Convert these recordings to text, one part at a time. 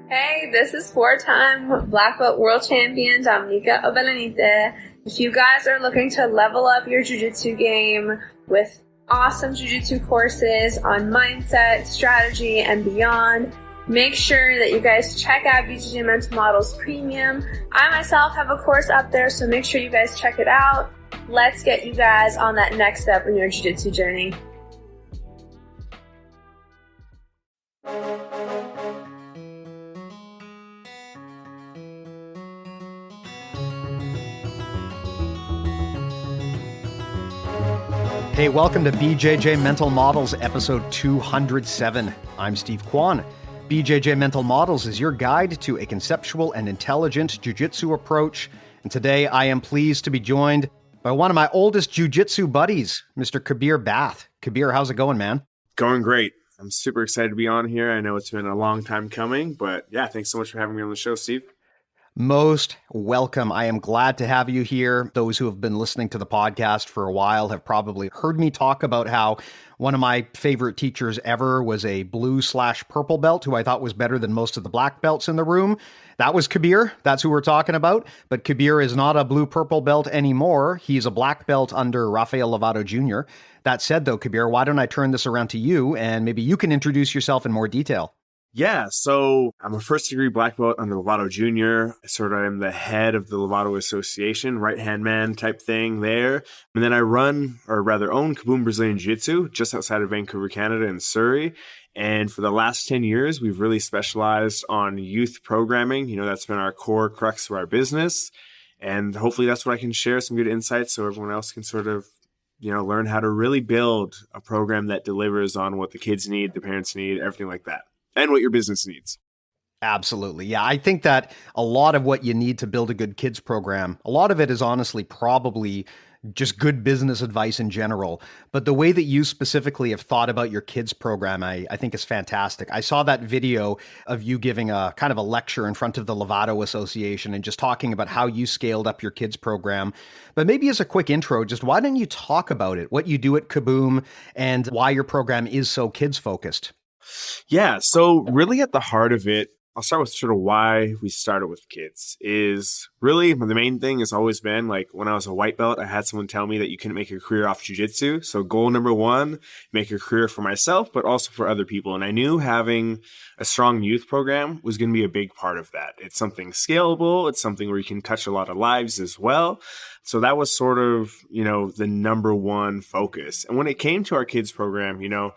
Hey, this is four-time Black Belt World Champion Dominica Obelenite. If you guys are looking to level up your jiu-jitsu game with awesome jiu-jitsu courses on mindset, strategy, and beyond, make sure that you guys check out BJJ Mental Models Premium. I myself have a course up there, so make sure you guys check it out. Let's get you guys on that next step in your jiu-jitsu journey. Hey, welcome to BJJ Mental Models, episode 207. I'm Steve Kwan. BJJ Mental Models is your guide to a conceptual and intelligent jiu-jitsu approach. And today I am pleased to be joined by one of my oldest jiu-jitsu buddies, Mr. Kabir Bath. Kabir, how's it going, man? Going great. I'm super excited to be on here. I know it's been a long time coming, but yeah, thanks so much for having me on the show, Steve. Most welcome. I am glad to have you here. Those who have been listening to the podcast for a while have probably heard me talk about how one of my favorite teachers ever was a blue/purple belt who I thought was better than most of the black belts in the room. That was Kabir. That's who we're talking about. But Kabir is not a blue-purple belt anymore. He's a black belt under Rafael Lovato Jr. That said, though, Kabir, why don't I turn this around to you and maybe you can introduce yourself in more detail. Yeah, so I'm a first-degree black belt under Lovato Jr. I sort of am the head of the Lovato Association, right-hand man type thing there. And then I run, or rather own, Kaboom Brazilian Jiu-Jitsu just outside of Vancouver, Canada in Surrey. And for the last 10 years, we've really specialized on youth programming. You know, that's been our core crux of our business. And hopefully that's what I can share, some good insights so everyone else can sort of, you know, learn how to really build a program that delivers on what the kids need, the parents need, everything like that. And what your business needs. Absolutely. Yeah, I think that a lot of what you need to build a good kids program, a lot of it is honestly probably just good business advice in general. But the way that you specifically have thought about your kids program, I think is fantastic. I saw that video of you giving a kind of a lecture in front of the Lovato Association and just talking about how you scaled up your kids program. But maybe as a quick intro, just why don't you talk about it, what you do at Kaboom and why your program is so kids focused? Yeah, so really at the heart of it, I'll start with sort of why we started with kids is really the main thing has always been like when I was a white belt, I had someone tell me that you couldn't make a career off jiu-jitsu. So goal number one, make a career for myself, but also for other people. And I knew having a strong youth program was going to be a big part of that. It's something scalable. It's something where you can touch a lot of lives as well. So that was sort of, you know, the number one focus. And when it came to our kids program, you know,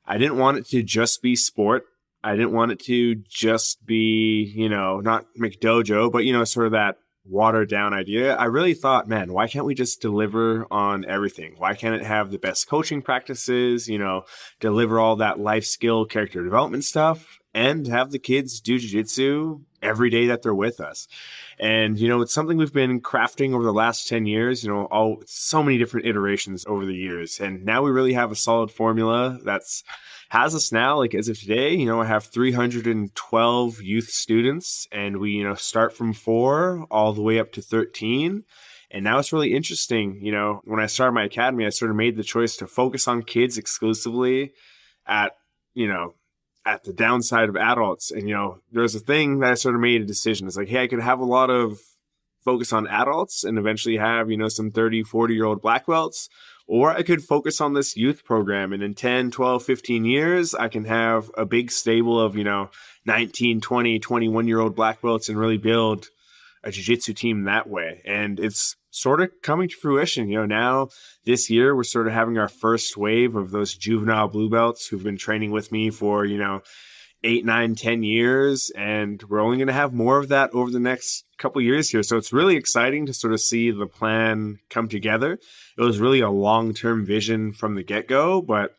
I didn't want it to just be sport. I didn't want it to just be, you know, not McDojo, but, you know, sort of that watered down idea. I really thought, man, why can't we just deliver on everything? Why can't it have the best coaching practices, you know, deliver all that life skill, character development stuff, and have the kids do jiu-jitsu every day that they're with us? And, you know, it's something we've been crafting over the last 10 years, you know, so many different iterations over the years. And now we really have a solid formula that's has us now, like as of today, you know, I have 312 youth students and we, you know, start from 4 all the way up to 13. And now it's really interesting. You know, when I started my academy, I sort of made the choice to focus on kids exclusively at the downside of adults. And, you know, there's a thing that I sort of made a decision. It's like, hey, I could have a lot of focus on adults and eventually have, you know, some 30, 40-year-old black belts. Or I could focus on this youth program. And in 10, 12, 15 years, I can have a big stable of, you know, 19, 20, 21-year-old black belts and really build a jiu-jitsu team that way. And it's sort of coming to fruition. You know, now this year, we're sort of having our first wave of those juvenile blue belts who've been training with me for, you know, 8, 9, 10 years. And we're only going to have more of that over the next couple years here. So it's really exciting to sort of see the plan come together. It was really a long-term vision from the get-go, but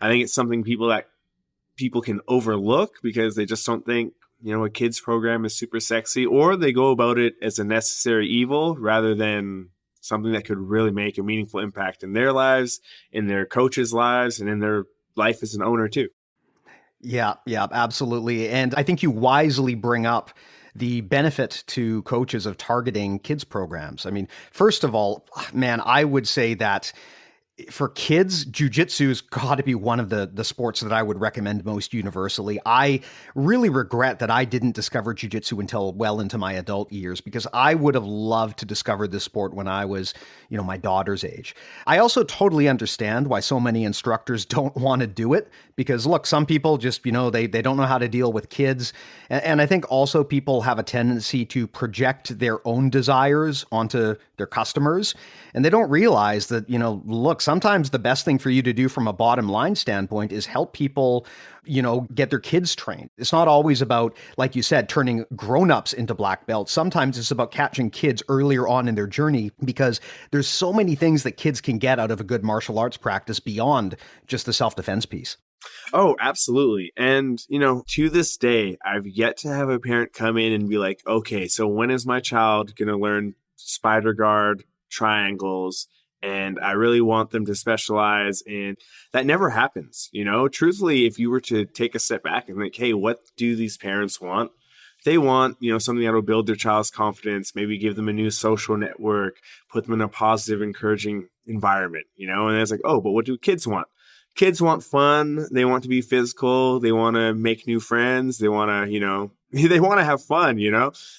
I think it's something people can overlook because they just don't think, you know, a kids program is super sexy, or they go about it as a necessary evil rather than something that could really make a meaningful impact in their lives, in their coaches' lives, and in their life as an owner too. Yeah, absolutely. And I think you wisely bring up the benefit to coaches of targeting kids programs. I mean, first of all, man, I would say that For kids, jiu-jitsu's got to be one of the sports that I would recommend most universally. I really regret that I didn't discover jiu-jitsu until well into my adult years, because I would have loved to discover this sport when I was, my daughter's age. I also totally understand why so many instructors don't want to do it, because look, some people just, they don't know how to deal with kids. And I think also people have a tendency to project their own desires onto their customers. And they don't realize that, look, sometimes the best thing for you to do from a bottom line standpoint is help people, get their kids trained. It's not always about, like you said, turning grown-ups into black belts. Sometimes it's about catching kids earlier on in their journey, because there's so many things that kids can get out of a good martial arts practice beyond just the self-defense piece. Oh, absolutely. And, to this day, I've yet to have a parent come in and be like, okay, so when is my child going to learn spider guard, triangles, and I really want them to specialize in that? Never happens. Truthfully, if you were to take a step back and think, hey, what do these parents want? They want, something that will build their child's confidence, maybe give them a new social network, put them in a positive, encouraging environment, and it's like, oh, but what do kids want? Kids want fun. They want to be physical. They want to make new friends. They want to, they want to have fun,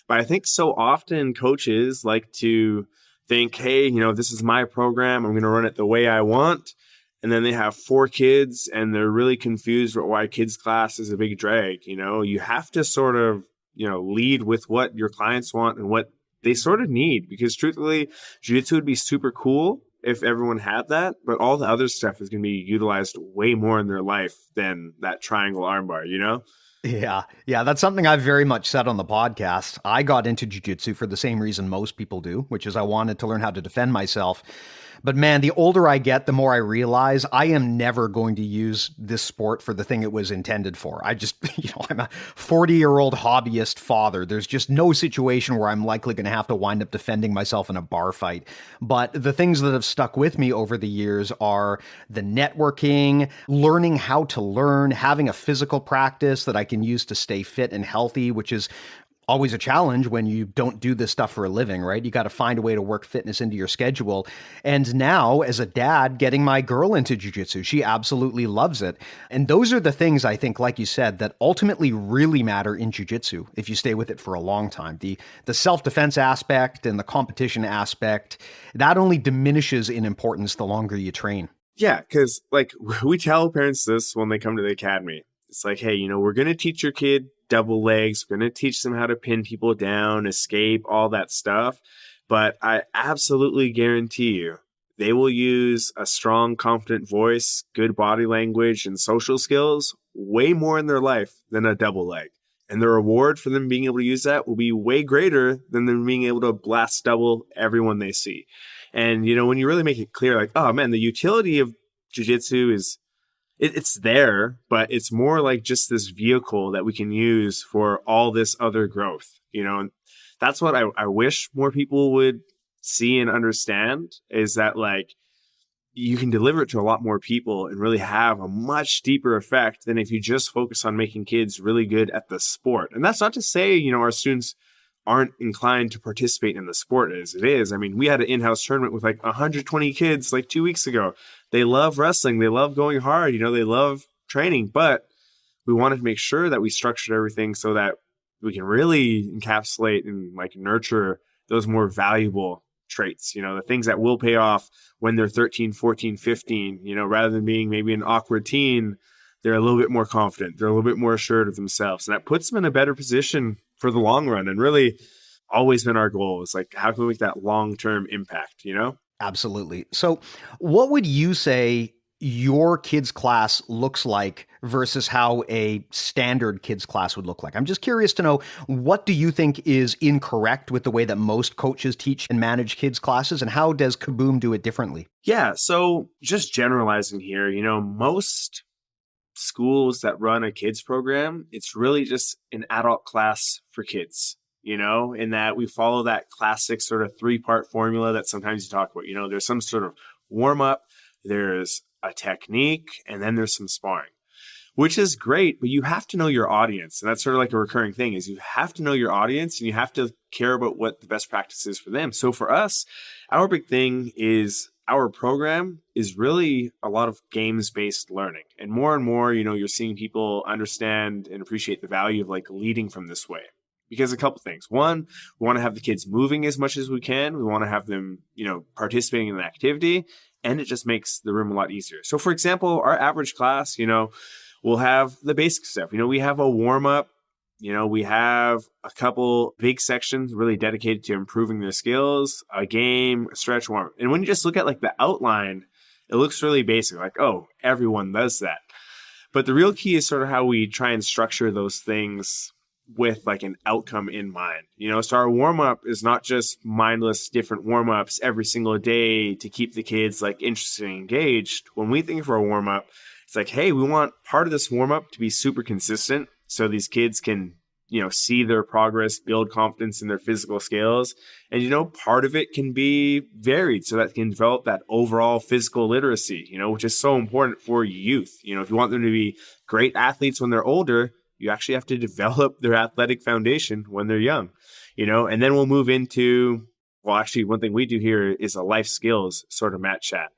But I think so often coaches like to think, hey, this is my program. I'm going to run it the way I want. And then they have 4 kids and they're really confused about why kids class is a big drag. You have to sort of, lead with what your clients want and what they sort of need, because truthfully, jiu-jitsu would be super cool if everyone had that, but all the other stuff is going to be utilized way more in their life than that triangle armbar, Yeah, that's something I've very much said on the podcast. I got into jiu-jitsu for the same reason most people do, which is I wanted to learn how to defend myself. But man, the older I get, the more I realize I am never going to use this sport for the thing it was intended for. I just, I'm a 40-year-old hobbyist father. There's just no situation where I'm likely going to have to wind up defending myself in a bar fight. But the things that have stuck with me over the years are the networking, learning how to learn, having a physical practice that I can use to stay fit and healthy, which is always a challenge when you don't do this stuff for a living, right? You got to find a way to work fitness into your schedule. And now, as a dad, getting my girl into jiu-jitsu, she absolutely loves it. And those are the things, I think, like you said, that ultimately really matter in jiu-jitsu if you stay with it for a long time. The self-defense aspect and the competition aspect, that only diminishes in importance the longer you train. Yeah, because we tell parents this when they come to the academy. It's like, hey, we're going to teach your kid double legs. We're going to teach them how to pin people down, escape, all that stuff. But I absolutely guarantee you, they will use a strong, confident voice, good body language, and social skills way more in their life than a double leg. And the reward for them being able to use that will be way greater than them being able to blast double everyone they see. And, when you really make it clear, like, oh man, the utility of jiu-jitsu is, it's there, but it's more like just this vehicle that we can use for all this other growth, and that's what I wish more people would see and understand, is that you can deliver it to a lot more people and really have a much deeper effect than if you just focus on making kids really good at the sport. And that's not to say, our students aren't inclined to participate in the sport as it is. I mean, we had an in-house tournament with 120 kids 2 weeks ago. They love wrestling. They love going hard. They love training, but we wanted to make sure that we structured everything so that we can really encapsulate and nurture those more valuable traits, the things that will pay off when they're 13, 14, 15, rather than being maybe an awkward teen, they're a little bit more confident. They're a little bit more assured of themselves. And that puts them in a better position for the long run. And really always been our goal is how can we make that long-term impact, Absolutely. So what would you say your kids class looks like versus how a standard kids class would look like? I'm just curious to know, what do you think is incorrect with the way that most coaches teach and manage kids classes, and how does Kaboom do it differently? Yeah. So just generalizing here, most schools that run a kids program, it's really just an adult class for kids. In that we follow that classic sort of 3-part formula that sometimes you talk about. There's some sort of warm up, there's a technique, and then there's some sparring, which is great, but you have to know your audience. And that's sort of a recurring thing, is you have to know your audience and you have to care about what the best practice is for them. So for us, our big thing is our program is really a lot of games-based learning. And more, you're seeing people understand and appreciate the value of like leading from this way. Because a couple things. One, we want to have the kids moving as much as we can. We want to have them, participating in the activity, and it just makes the room a lot easier. So for example, our average class, we'll have the basic stuff. We have a warm-up. We have a couple big sections really dedicated to improving their skills, a game, a stretch, warm. And when you just look at like the outline, it looks really basic, like, oh, everyone does that. But the real key is sort of how we try and structure those things with like an outcome in mind. So our warm-up is not just mindless different warm-ups every single day to keep the kids like interested and engaged. When we think of our warm-up, it's like, hey, we want part of this warm-up to be super consistent so these kids can, see their progress, build confidence in their physical skills. And, part of it can be varied so that can develop that overall physical literacy, which is so important for youth. If you want them to be great athletes when they're older, you actually have to develop their athletic foundation when they're young, and then we'll move into, one thing we do here is a life skills sort of mat chat.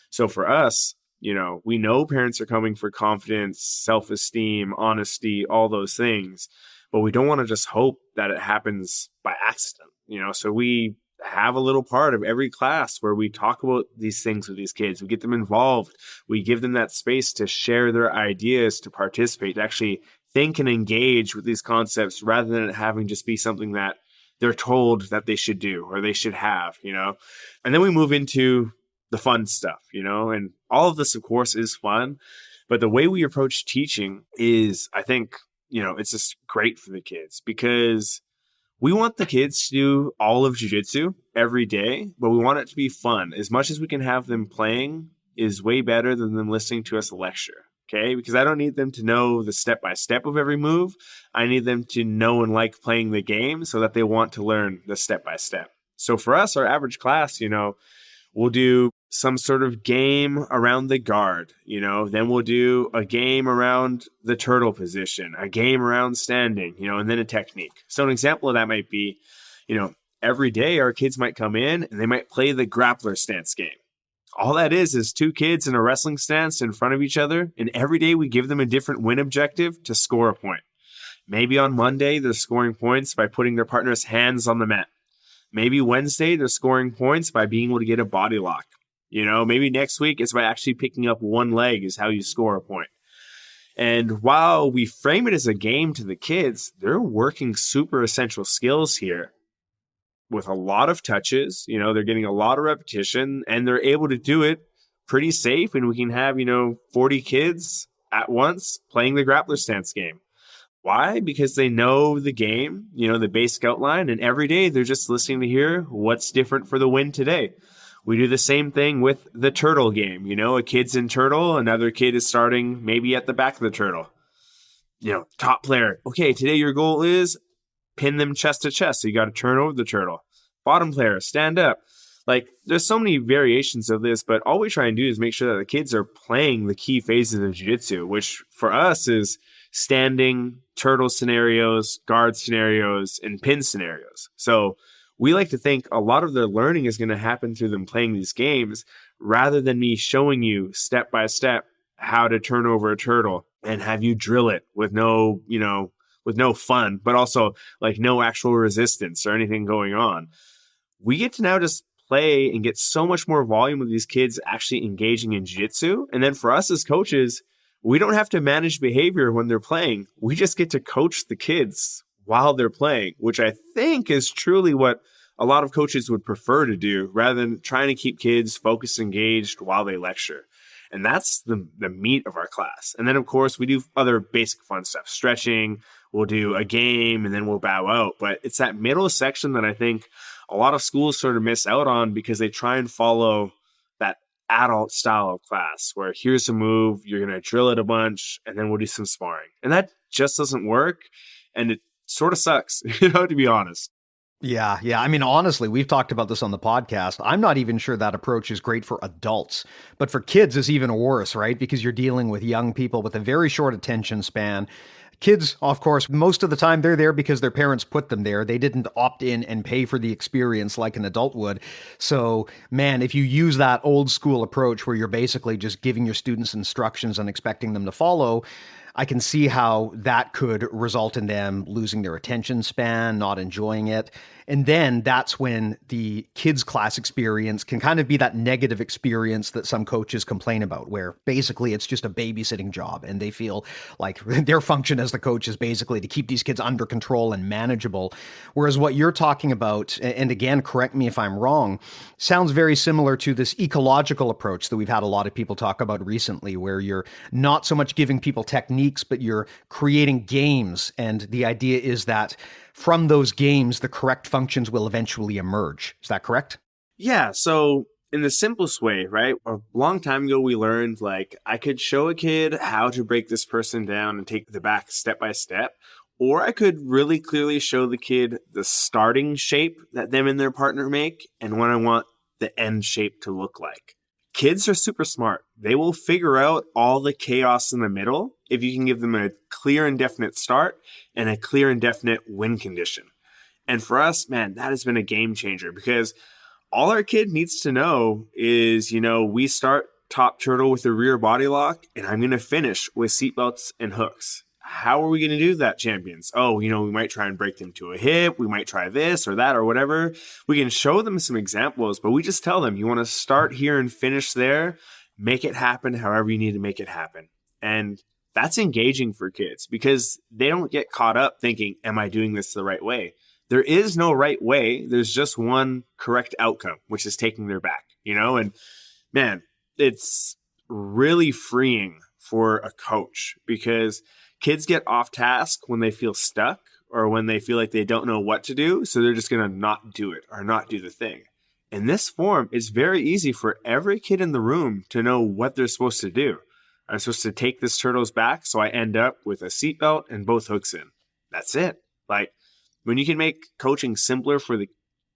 So for us, we know parents are coming for confidence, self-esteem, honesty, all those things, but we don't want to just hope that it happens by accident, so we have a little part of every class where we talk about these things with these kids. We get them involved. We give them that space to share their ideas, to participate, to actually think and engage with these concepts rather than it having just be something that they're told that they should do or they should have, And then we move into the fun stuff, and all of this, of course, is fun. But the way we approach teaching is, I think, it's just great for the kids because we want the kids to do all of jiu-jitsu every day, but we want it to be fun. As much as we can have them playing is way better than them listening to us lecture. Okay, because I don't need them to know the step-by-step of every move. I need them to know and like playing the game so that they want to learn the step-by-step. So for us, our average class, we'll do some sort of game around the guard, then we'll do a game around the turtle position, a game around standing, and then a technique. So an example of that might be, every day our kids might come in and they might play the grappler stance game. All that is two kids in a wrestling stance in front of each other, and every day we give them a different win objective to score a point. Maybe on Monday, they're scoring points by putting their partner's hands on the mat. Maybe Wednesday, they're scoring points by being able to get a body lock. Maybe next week, it's by actually picking up one leg is how you score a point. And while we frame it as a game to the kids, they're working super essential skills here with a lot of touches. They're getting a lot of repetition and they're able to do it pretty safe. And we can have, 40 kids at once playing the grappler stance game. Why? Because they know the game, the basic outline, and every day they're just listening to hear what's different for the win today. We do the same thing with the turtle game. A kid's in turtle, another kid is starting maybe at the back of the turtle. Top player. Okay, today your goal is pin them chest to chest. So you got to turn over the turtle. Bottom player, stand up. Like, there's so many variations of this, but all we try and do is make sure that the kids are playing the key phases of jiu-jitsu, which for us is standing, turtle scenarios, guard scenarios, and pin scenarios. So we like to think a lot of their learning is going to happen through them playing these games rather than me showing you step by step how to turn over a turtle and have you drill it with no fun, but also like no actual resistance or anything going on. We get to now just play and get so much more volume of these kids actually engaging in jiu-jitsu. And then for us as coaches, we don't have to manage behavior when they're playing. We just get to coach the kids while they're playing, which I think is truly what a lot of coaches would prefer to do rather than trying to keep kids focused, engaged while they lecture. And that's the meat of our class. And then, of course, we do other basic fun stuff, stretching, we'll do a game, and then we'll bow out. But it's that middle section that I think a lot of schools sort of miss out on because they try and follow that adult style of class where here's a move, you're going to drill it a bunch, and then we'll do some sparring. And that just doesn't work. And it sort of sucks, to be honest. Yeah. I mean, honestly, we've talked about this on the podcast. I'm not even sure that approach is great for adults, but for kids it's even worse, right? Because you're dealing with young people with a very short attention span. Kids, of course, most of the time they're there because their parents put them there. They didn't opt in and pay for the experience like an adult would. So, man, if you use that old school approach where you're basically just giving your students instructions and expecting them to follow, I can see how that could result in them losing their attention span, not enjoying it. And then that's when the kids' class experience can kind of be that negative experience that some coaches complain about, where basically it's just a babysitting job and they feel like their function as the coach is basically to keep these kids under control and manageable. Whereas what you're talking about, and again, correct me if I'm wrong, sounds very similar to this ecological approach that we've had a lot of people talk about recently, where you're not so much giving people techniques, but you're creating games. And the idea is that from those games, the correct functions will eventually emerge. Is that correct? Yeah. So in the simplest way, right? A long time ago, we learned like I could show a kid how to break this person down and take the back step by step, or I could really clearly show the kid the starting shape that them and their partner make and what I want the end shape to look like. Kids are super smart. They will figure out all the chaos in the middle if you can give them a clear and definite start and a clear and definite win condition. And for us, man, that has been a game changer because all our kid needs to know is, we start top turtle with a rear body lock and I'm going to finish with seatbelts and hooks. How are we going to do that, champions? Oh, we might try and break them to a hip. We might try this or that or whatever. We can show them some examples, but we just tell them, you want to start here and finish there. Make it happen however you need to make it happen. And that's engaging for kids because they don't get caught up thinking, am I doing this the right way? There is no right way. There's just one correct outcome, which is taking their back, and man, it's really freeing for a coach because kids get off task when they feel stuck or when they feel like they don't know what to do. So they're just going to not do it or not do the thing. In this form, it's very easy for every kid in the room to know what they're supposed to do. I'm supposed to take this turtle's back, so I end up with a seatbelt and both hooks in. That's it. Like, when you can make coaching simpler for the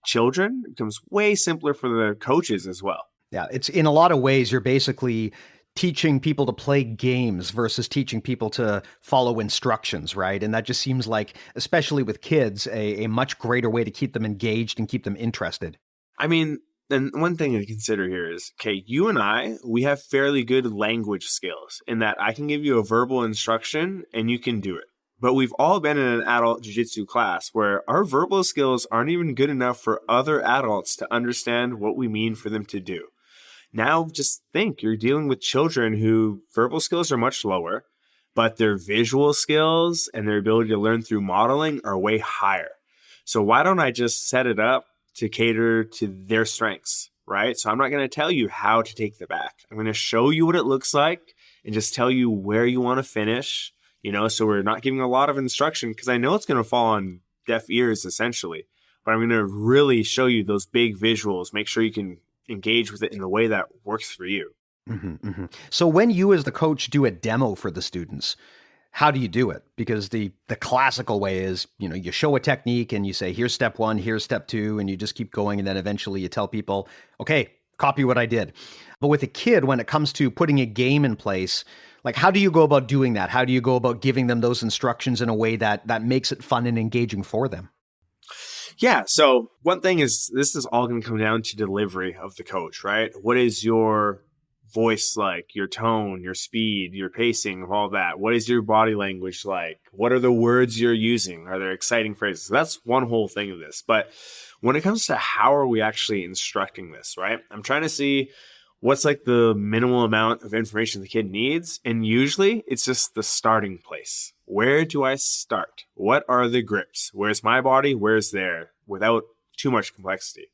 children, it becomes way simpler for the coaches as well. Yeah, it's in a lot of ways, you're basically teaching people to play games versus teaching people to follow instructions, right? And that just seems like, especially with kids, a much greater way to keep them engaged and keep them interested. I mean, and one thing to consider here is, okay, you and I, we have fairly good language skills in that I can give you a verbal instruction and you can do it. But we've all been in an adult jiu-jitsu class where our verbal skills aren't even good enough for other adults to understand what we mean for them to do. Now, just think, you're dealing with children who verbal skills are much lower, but their visual skills and their ability to learn through modeling are way higher. So why don't I just set it up to cater to their strengths, right? So I'm not going to tell you how to take the back. I'm going to show you what it looks like and just tell you where you want to finish, so we're not giving a lot of instruction because I know it's going to fall on deaf ears essentially, but I'm going to really show you those big visuals, make sure you can engage with it in the way that works for you. Mm-hmm, mm-hmm. So when you as the coach do a demo for the students, how do you do it? Because the classical way is, you show a technique and you say, here's step 1, here's step 2, and you just keep going. And then eventually you tell people, okay, copy what I did. But with a kid, when it comes to putting a game in place, like, how do you go about doing that? How do you go about giving them those instructions in a way that makes it fun and engaging for them? Yeah. So one thing is, this is all going to come down to delivery of the coach, right? What is your voice like, your tone, your speed, your pacing, of all that? What is your body language like? What are the words you're using? Are there exciting phrases? That's one whole thing of this. But when it comes to how are we actually instructing this, right? I'm trying to see what's like the minimal amount of information the kid needs. And usually it's just the starting place. Where do I start? What are the grips? Where's my body? Where's there? Without too much complexity,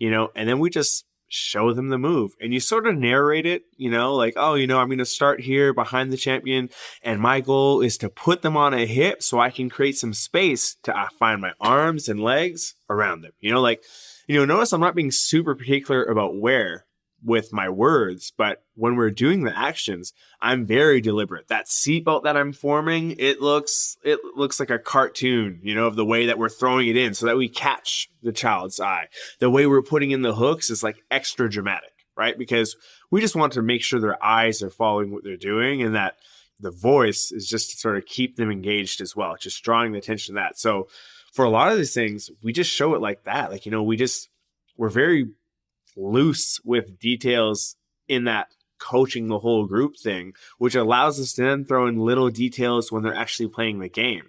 and then we just show them the move and you sort of narrate it, like, oh, I'm going to start here behind the champion. And my goal is to put them on a hip so I can create some space to find my arms and legs around them. Notice I'm not being super particular about where with my words, but when we're doing the actions, I'm very deliberate. That seatbelt that I'm forming, it looks like a cartoon, of the way that we're throwing it in so that we catch the child's eye. The way we're putting in the hooks is like extra dramatic, right? Because we just want to make sure their eyes are following what they're doing and that the voice is just to sort of keep them engaged as well, just drawing the attention to that. So for a lot of these things, we just show it like that. Like, we're very loose with details in that coaching the whole group thing, which allows us to then throw in little details when they're actually playing the game,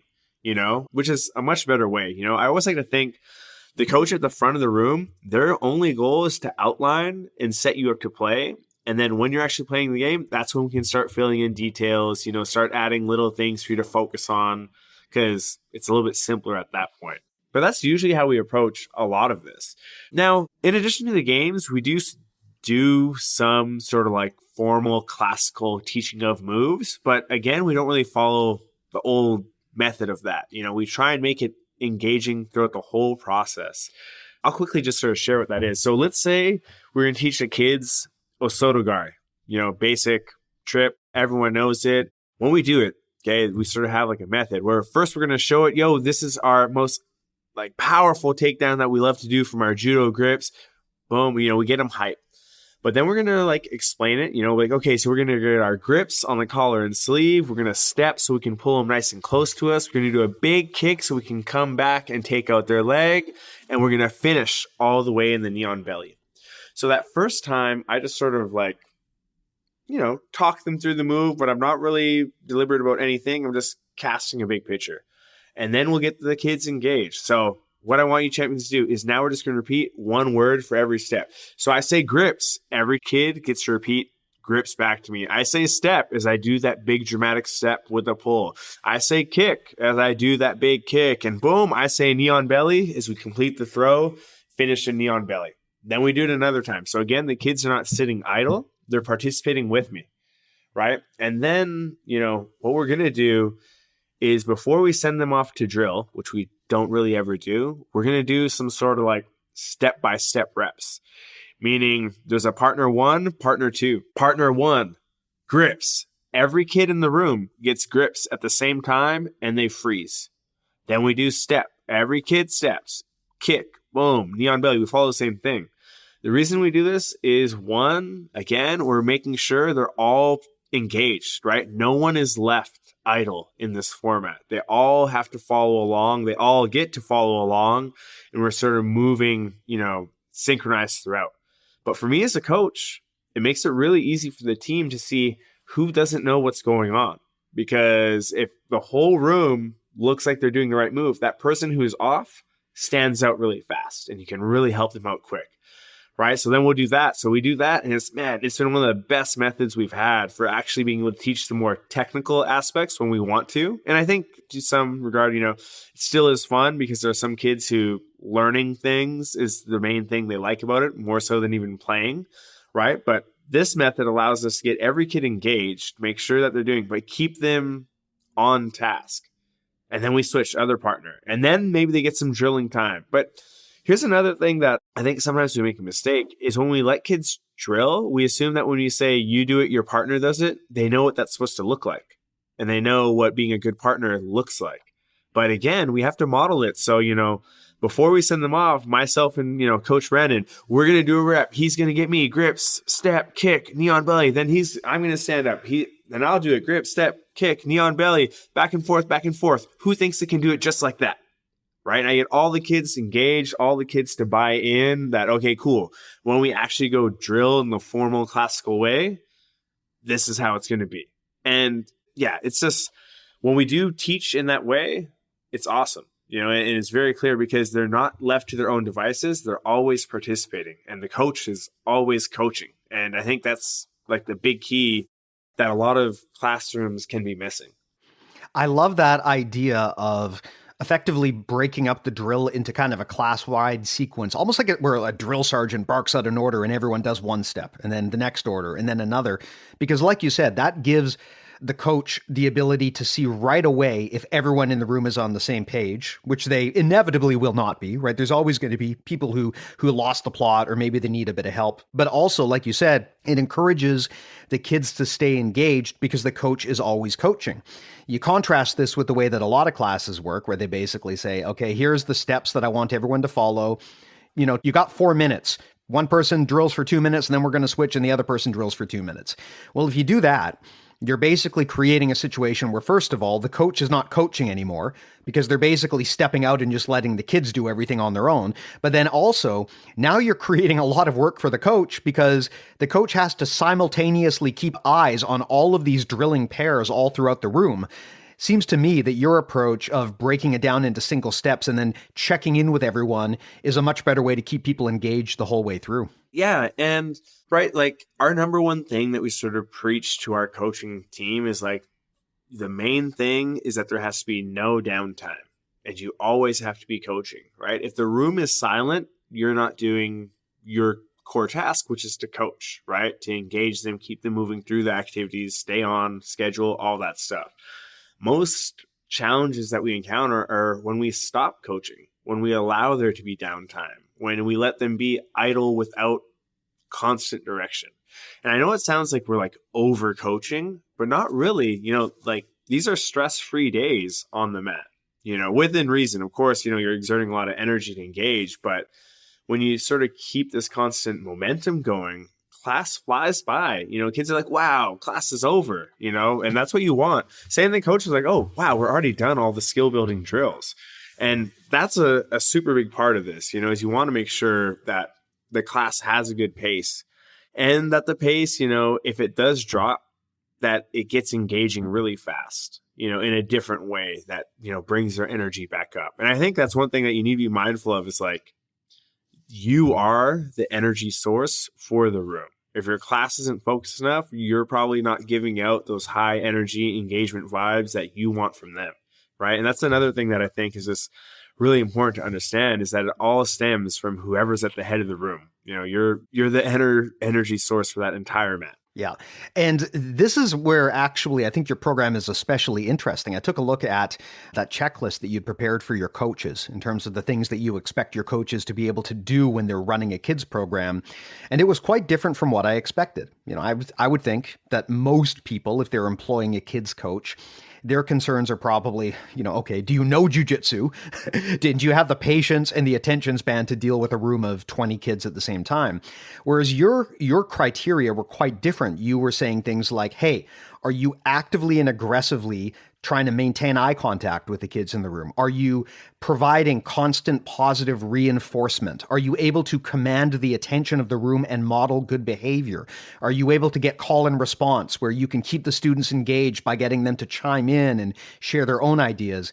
which is a much better way. I always like to think the coach at the front of the room, their only goal is to outline and set you up to play. And then when you're actually playing the game, that's when we can start filling in details, start adding little things for you to focus on, because it's a little bit simpler at that point. But that's usually how we approach a lot of this. Now, in addition to the games, we do some sort of like formal classical teaching of moves. But again, we don't really follow the old method of that. We try and make it engaging throughout the whole process. I'll quickly just sort of share what that is. So let's say we're going to teach the kids Osotogari, basic trip. Everyone knows it. When we do it, okay, we sort of have like a method where first we're going to show it, this is our most like powerful takedown that we love to do from our judo grips. Boom, we get them hyped. But then we're going to like explain it, okay, so we're going to get our grips on the collar and sleeve. We're going to step so we can pull them nice and close to us. We're going to do a big kick so we can come back and take out their leg. And we're going to finish all the way in the knee on belly. So that first time, I just sort of like, talk them through the move, but I'm not really deliberate about anything. I'm just casting a big picture. And then we'll get the kids engaged. So what I want you champions to do is now we're just going to repeat one word for every step. So I say grips. Every kid gets to repeat grips back to me. I say step as I do that big dramatic step with a pull. I say kick as I do that big kick. And boom, I say knee on belly as we complete the throw, finish a knee on belly. Then we do it another time. So again, the kids are not sitting idle. They're participating with me, right? And then, what we're going to do is before we send them off to drill, which we don't really ever do, we're going to do some sort of like step-by-step reps. Meaning there's a partner 1, partner 2. Partner 1, grips. Every kid in the room gets grips at the same time and they freeze. Then we do step. Every kid steps. Kick. Boom. Knee on belly. We follow the same thing. The reason we do this is, one, again, we're making sure they're all engaged, right? No one is left idle in this format. They all have to follow along. They all get to follow along, and we're sort of moving, synchronized throughout. But for me as a coach, it makes it really easy for the team to see who doesn't know what's going on. Because if the whole room looks like they're doing the right move, that person who is off stands out really fast, and you can really help them out quick. Right. So then we'll do that. So we do that. And it's been one of the best methods we've had for actually being able to teach the more technical aspects when we want to. And I think to some regard, it still is fun because there are some kids who learning things is the main thing they like about it, more so than even playing. Right. But this method allows us to get every kid engaged, make sure that they're doing, but keep them on task. And then we switch to other partner. And then maybe they get some drilling time. But here's another thing that I think sometimes we make a mistake is when we let kids drill, we assume that when you say you do it, your partner does it, they know what that's supposed to look like. And they know what being a good partner looks like. But again, we have to model it. So, before we send them off, myself and, Coach Brandon, we're going to do a rep. He's going to get me grips, step, kick, knee on belly. Then I'm going to stand up. Then I'll do it. Grip, step, kick, knee on belly, back and forth, back and forth. Who thinks they can do it just like that? Right? And I get all the kids engaged, all the kids to buy in that, okay, cool. When we actually go drill in the formal classical way, this is how it's going to be. And yeah, it's just when we do teach in that way, it's awesome. And it's very clear because they're not left to their own devices. They're always participating and the coach is always coaching. And I think that's like the big key that a lot of classrooms can be missing. I love that idea of effectively breaking up the drill into kind of a class-wide sequence, almost like where a drill sergeant barks out an order and everyone does one step and then the next order and then another. Because like you said, that gives the coach the ability to see right away if everyone in the room is on the same page, which they inevitably will not be, right? There's always going to be people who lost the plot or maybe they need a bit of help. But also, like you said, it encourages the kids to stay engaged because the coach is always coaching. You contrast this with the way that a lot of classes work, where they basically say, okay, here's the steps that I want everyone to follow. You got 4 minutes. One person drills for 2 minutes and then we're going to switch and the other person drills for 2 minutes. Well, if you do that, you're basically creating a situation where, first of all, the coach is not coaching anymore because they're basically stepping out and just letting the kids do everything on their own. But then also, now you're creating a lot of work for the coach because the coach has to simultaneously keep eyes on all of these drilling pairs all throughout the room. Seems to me that your approach of breaking it down into single steps and then checking in with everyone is a much better way to keep people engaged the whole way through. Yeah. And right, like our number one thing that we sort of preach to our coaching team is like, the main thing is that there has to be no downtime and you always have to be coaching, right? If the room is silent, you're not doing your core task, which is to coach, right? To engage them, keep them moving through the activities, stay on schedule, all that stuff. Most challenges that we encounter are when we stop coaching, when we allow there to be downtime, when we let them be idle without constant direction. And I know it sounds like we're like over coaching, but not really. Like these are stress-free days on the mat, within reason. Of course, you're exerting a lot of energy to engage, but when you sort of keep this constant momentum going, class flies by. Kids are like, wow, class is over, and that's what you want. Same thing, coach is like, oh, wow, we're already done all the skill building drills. And that's a super big part of this, is you want to make sure that the class has a good pace and that the pace, if it does drop, that it gets engaging really fast, in a different way that, brings their energy back up. And I think that's one thing that you need to be mindful of is like, you are the energy source for the room. If your class isn't focused enough, you're probably not giving out those high energy engagement vibes that you want from them, right? And that's another thing that I think is just really important to understand is that it all stems from whoever's at the head of the room. You're the energy source for that entire mat. Yeah. And this is where actually I think your program is especially interesting. I took a look at that checklist that you'd prepared for your coaches in terms of the things that you expect your coaches to be able to do when they're running a kids program. And it was quite different from what I expected. I would think that most people, if they're employing a kids coach, their concerns are probably, okay, do you know jiu-jitsu? Did you have the patience and the attention span to deal with a room of 20 kids at the same time? Whereas your criteria were quite different. You were saying things like, hey, are you actively and aggressively trying to maintain eye contact with the kids in the room? Are you providing constant positive reinforcement? Are you able to command the attention of the room and model good behavior? Are you able to get call and response where you can keep the students engaged by getting them to chime in and share their own ideas?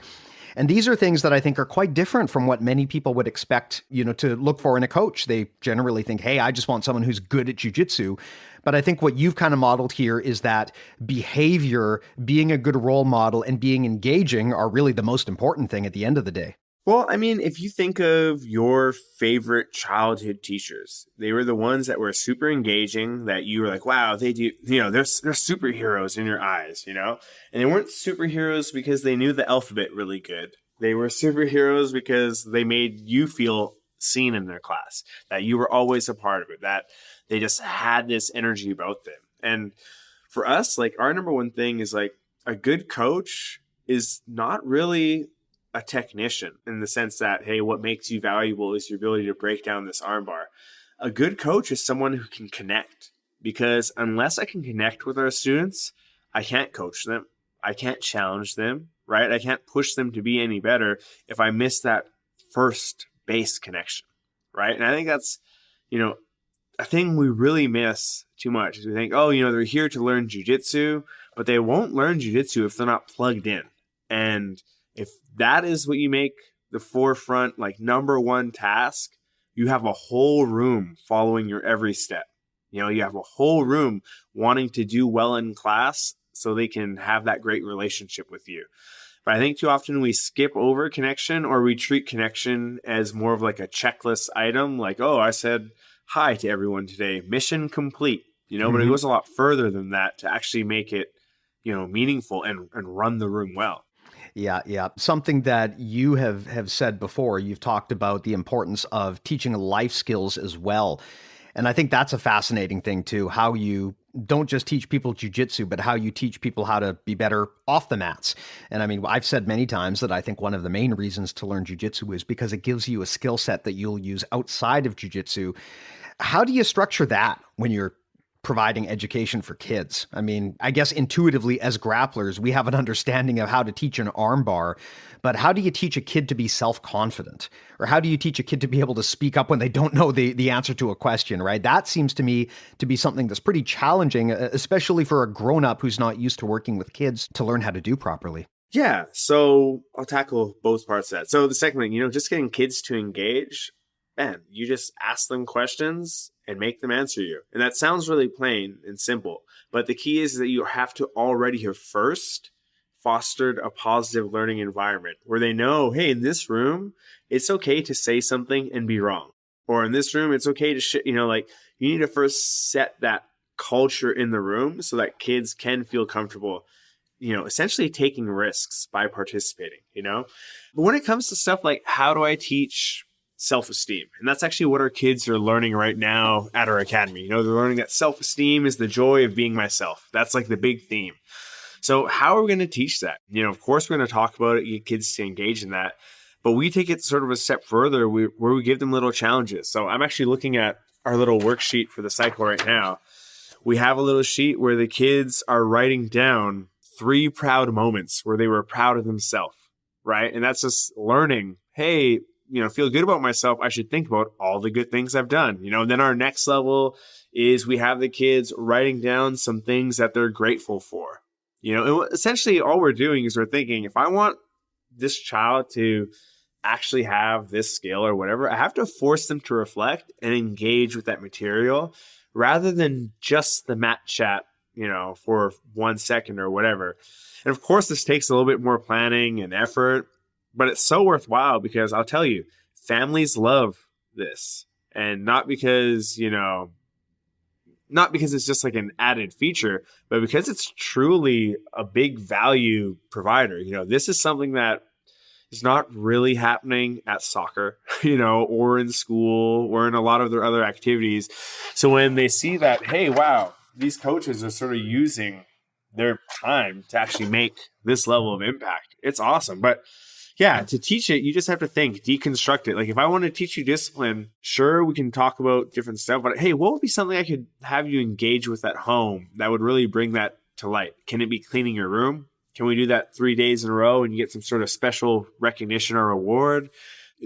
And these are things that I think are quite different from what many people would expect, to look for in a coach. They generally think, hey, I just want someone who's good at jiu-jitsu. But I think what you've kind of modeled here is that behavior, being a good role model and being engaging are really the most important thing at the end of the day. Well, I mean, if you think of your favorite childhood teachers, they were the ones that were super engaging, that you were like, wow, they do, they're superheroes in your eyes, and they weren't superheroes because they knew the alphabet really good. They were superheroes because they made you feel seen in their class, that you were always a part of it, that they just had this energy about them. And for us, like our number one thing is like a good coach is not really a technician in the sense that, hey, what makes you valuable is your ability to break down this armbar. A good coach is someone who can connect, because unless I can connect with our students, I can't coach them. I can't challenge them, right? I can't push them to be any better if I miss that first base connection, right? And I think that's, a thing we really miss too much is we think, oh, they're here to learn jiu-jitsu, but they won't learn jiu-jitsu if they're not plugged in. And if that is what you make the forefront, like number one task, you have a whole room following your every step. You have a whole room wanting to do well in class so they can have that great relationship with you. But I think too often we skip over connection, or we treat connection as more of like a checklist item. Like, oh, I said hi to everyone today, mission complete, but it goes a lot further than that to actually make it, meaningful and run the room well. Yeah. Something that you have said before, you've talked about the importance of teaching life skills as well. And I think that's a fascinating thing too, how you don't just teach people jiu-jitsu, but how you teach people how to be better off the mats. And I mean, I've said many times that I think one of the main reasons to learn jiu-jitsu is because it gives you a skill set that you'll use outside of jiu-jitsu. How do you structure that when you're providing education for kids. I mean, I guess intuitively as grapplers, we have an understanding of how to teach an arm bar, but how do you teach a kid to be self-confident? Or how do you teach a kid to be able to speak up when they don't know the answer to a question, right? That seems to me to be something that's pretty challenging, especially for a grown-up who's not used to working with kids to learn how to do properly. Yeah, so I'll tackle both parts of that. So the second thing, just getting kids to engage, man, you just ask them questions and make them answer you. And that sounds really plain and simple, but the key is that you have to already have first fostered a positive learning environment where they know, hey, in this room, it's okay to say something and be wrong. Or in this room, it's okay to you need to first set that culture in the room so that kids can feel comfortable, essentially taking risks by participating, But when it comes to stuff like how do I teach self-esteem? And that's actually what our kids are learning right now at our academy. They're learning that self-esteem is the joy of being myself. That's like the big theme. So how are we going to teach that? Of course, we're going to talk about it, get kids to engage in that. But we take it sort of a step further where we give them little challenges. So I'm actually looking at our little worksheet for the cycle right now. We have a little sheet where the kids are writing down 3 proud moments where they were proud of themselves, right? And that's just learning, hey, feel good about myself. I should think about all the good things I've done. And then our next level is we have the kids writing down some things that they're grateful for. And essentially all we're doing is we're thinking, if I want this child to actually have this skill or whatever, I have to force them to reflect and engage with that material rather than just the mat chat, for 1 second or whatever. And of course, this takes a little bit more planning and effort, but it's so worthwhile because I'll tell you, families love this. And not because, not because it's just like an added feature, but because it's truly a big value provider. This is something that is not really happening at soccer, or in school or in a lot of their other activities. So when they see that, hey, wow, these coaches are sort of using their time to actually make this level of impact, it's awesome. But yeah, to teach it, you just have to think, deconstruct it. Like if I want to teach you discipline, sure, we can talk about different stuff, but hey, what would be something I could have you engage with at home that would really bring that to light? Can it be cleaning your room? Can we do that 3 days in a row and you get some sort of special recognition or reward?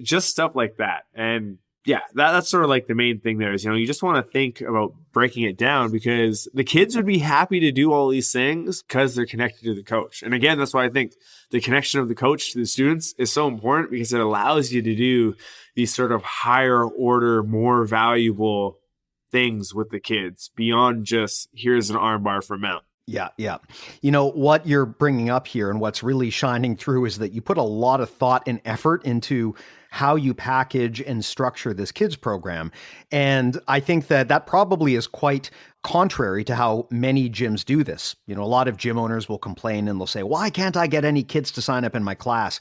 Just stuff like that. And yeah, that's sort of like the main thing there is, you just want to think about breaking it down because the kids would be happy to do all these things because they're connected to the coach. And again, that's why I think the connection of the coach to the students is so important because it allows you to do these sort of higher order, more valuable things with the kids beyond just here's an armbar for mount. Yeah, yeah. What you're bringing up here and what's really shining through is that you put a lot of thought and effort into how you package and structure this kids program. And I think that probably is quite contrary to how many gyms do this. A lot of gym owners will complain and they'll say, why can't I get any kids to sign up in my class?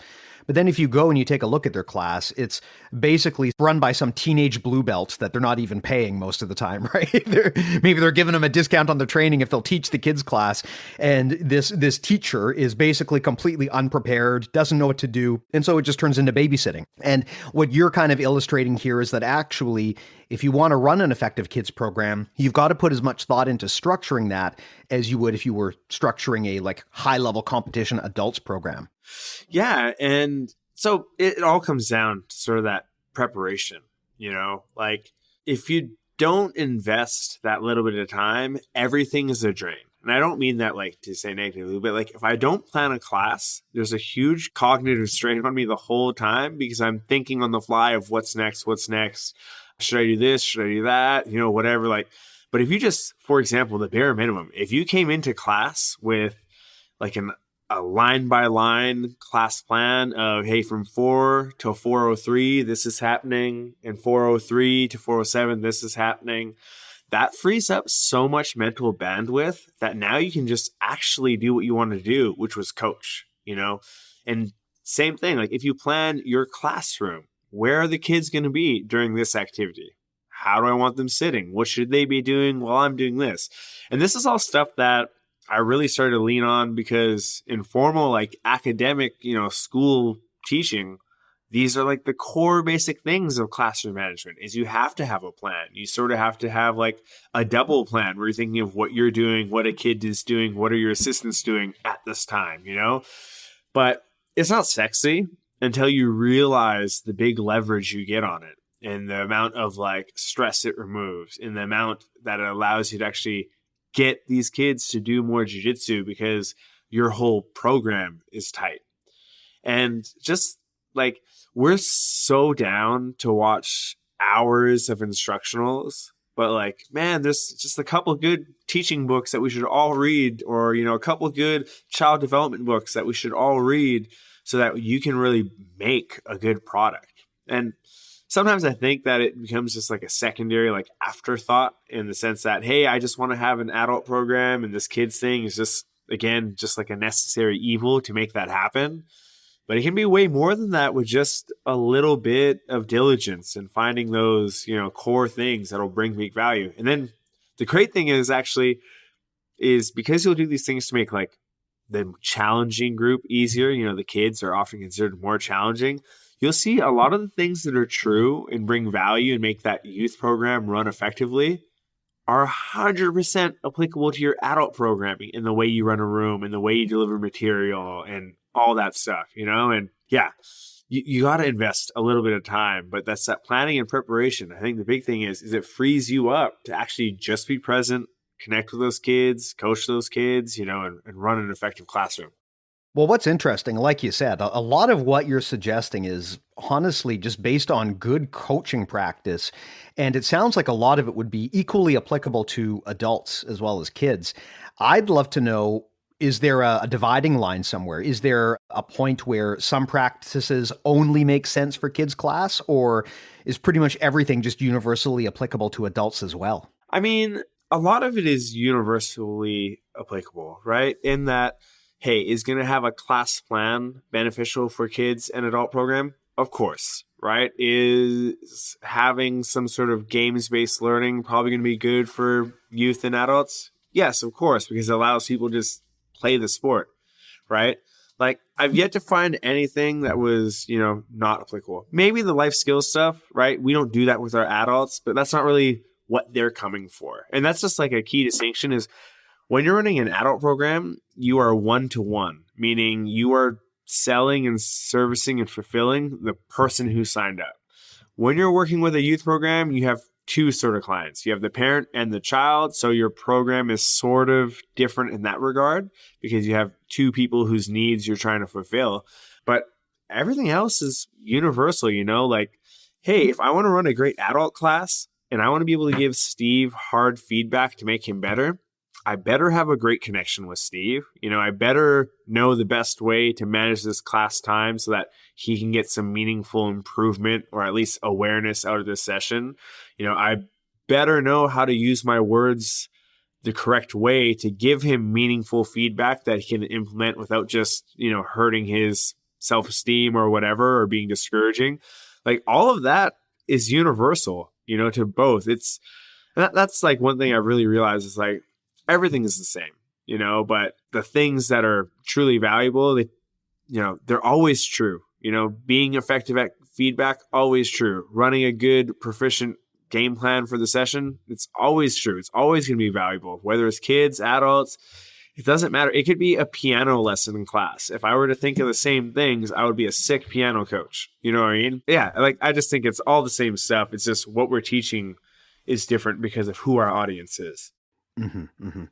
But then if you go and you take a look at their class, it's basically run by some teenage blue belt that they're not even paying most of the time, right? Maybe they're giving them a discount on their training if they'll teach the kids class. And this teacher is basically completely unprepared, doesn't know what to do. And so it just turns into babysitting. And what you're kind of illustrating here is that actually, if you want to run an effective kids program, you've got to put as much thought into structuring that as you would if you were structuring a high level competition adults program. Yeah. And so it all comes down to sort of that preparation, if you don't invest that little bit of time, everything is a drain. And I don't mean that to say negatively, but if I don't plan a class, there's a huge cognitive strain on me the whole time because I'm thinking on the fly of what's next. Should I do this? Should I do that? Whatever. But if you just, for example, the bare minimum, if you came into class with a line by line class plan of, hey, from 4 to 4:03, this is happening, and 4:03 to 4:07, this is happening. That frees up so much mental bandwidth that now you can just actually do what you want to do, which was coach, And same thing, if you plan your classroom, where are the kids going to be during this activity? How do I want them sitting? What should they be doing while I'm doing this? And this is all stuff that I really started to lean on because in formal, academic, school teaching, these are like the core basic things of classroom management is you have to have a plan. You sort of have to have like a double plan where you're thinking of what you're doing, what a kid is doing, what are your assistants doing at this time, you know? But it's not sexy until you realize the big leverage you get on it and the amount of like stress it removes and the amount that it allows you to actually get these kids to do more jiu-jitsu because your whole program is tight. And just like, we're so down to watch hours of instructionals, but like, man, there's just a couple good teaching books that we should all read, or, you know, a couple good child development books that we should all read so that you can really make a good product. And sometimes I think that it becomes just like a secondary, like afterthought in the sense that, hey, I just want to have an adult program and this kids thing is just, again, just like a necessary evil to make that happen. But it can be way more than that with just a little bit of diligence and finding those, you know, core things that'll bring big value. And then the great thing is actually is because you'll do these things to make like the challenging group easier, you know, the kids are often considered more challenging. You'll see a lot of the things that are true and bring value and make that youth program run effectively are 100% applicable to your adult programming in the way you run a room and the way you deliver material and all that stuff, you know? And yeah, you got to invest a little bit of time, but that's that planning and preparation. I think the big thing is it frees you up to actually just be present, connect with those kids, coach those kids, you know, and run an effective classroom. Well, what's interesting, like you said, a lot of what you're suggesting is honestly just based on good coaching practice. And it sounds like a lot of it would be equally applicable to adults as well as kids. I'd love to know, is there a dividing line somewhere? Is there a point where some practices only make sense for kids class, or is pretty much everything just universally applicable to adults as well? I mean, a lot of it is universally applicable, right? In that, hey, is going to have a class plan beneficial for kids and adult program? Of course, right? Is having some sort of games-based learning probably going to be good for youth and adults? Yes, of course, because it allows people to just play the sport, right? Like, I've yet to find anything that was, you know, not applicable. Maybe the life skills stuff, right? We don't do that with our adults, but that's not really what they're coming for. And that's just like a key distinction is when you're running an adult program, you are one-to-one, meaning you are selling and servicing and fulfilling the person who signed up. When you're working with a youth program, you have two sort of clients. You have the parent and the child. So your program is sort of different in that regard because you have two people whose needs you're trying to fulfill. But everything else is universal, you know, like, hey, if I want to run a great adult class and I want to be able to give Steve hard feedback to make him better, I better have a great connection with Steve. You know, I better know the best way to manage this class time so that he can get some meaningful improvement or at least awareness out of this session. You know, I better know how to use my words the correct way to give him meaningful feedback that he can implement without just, you know, hurting his self-esteem or whatever, or being discouraging. Like, all of that is universal, you know, to both. That's like one thing I really realized is like, everything is the same, you know, but the things that are truly valuable, they, you know, they're always true. You know, being effective at feedback, always true. Running a good, proficient game plan for the session, it's always true. It's always going to be valuable, whether it's kids, adults, it doesn't matter. It could be a piano lesson in class. If I were to think of the same things, I would be a sick piano coach. You know what I mean? Yeah, like, I just think it's all the same stuff. It's just what we're teaching is different because of who our audience is. Mm-hmm, mm-hmm.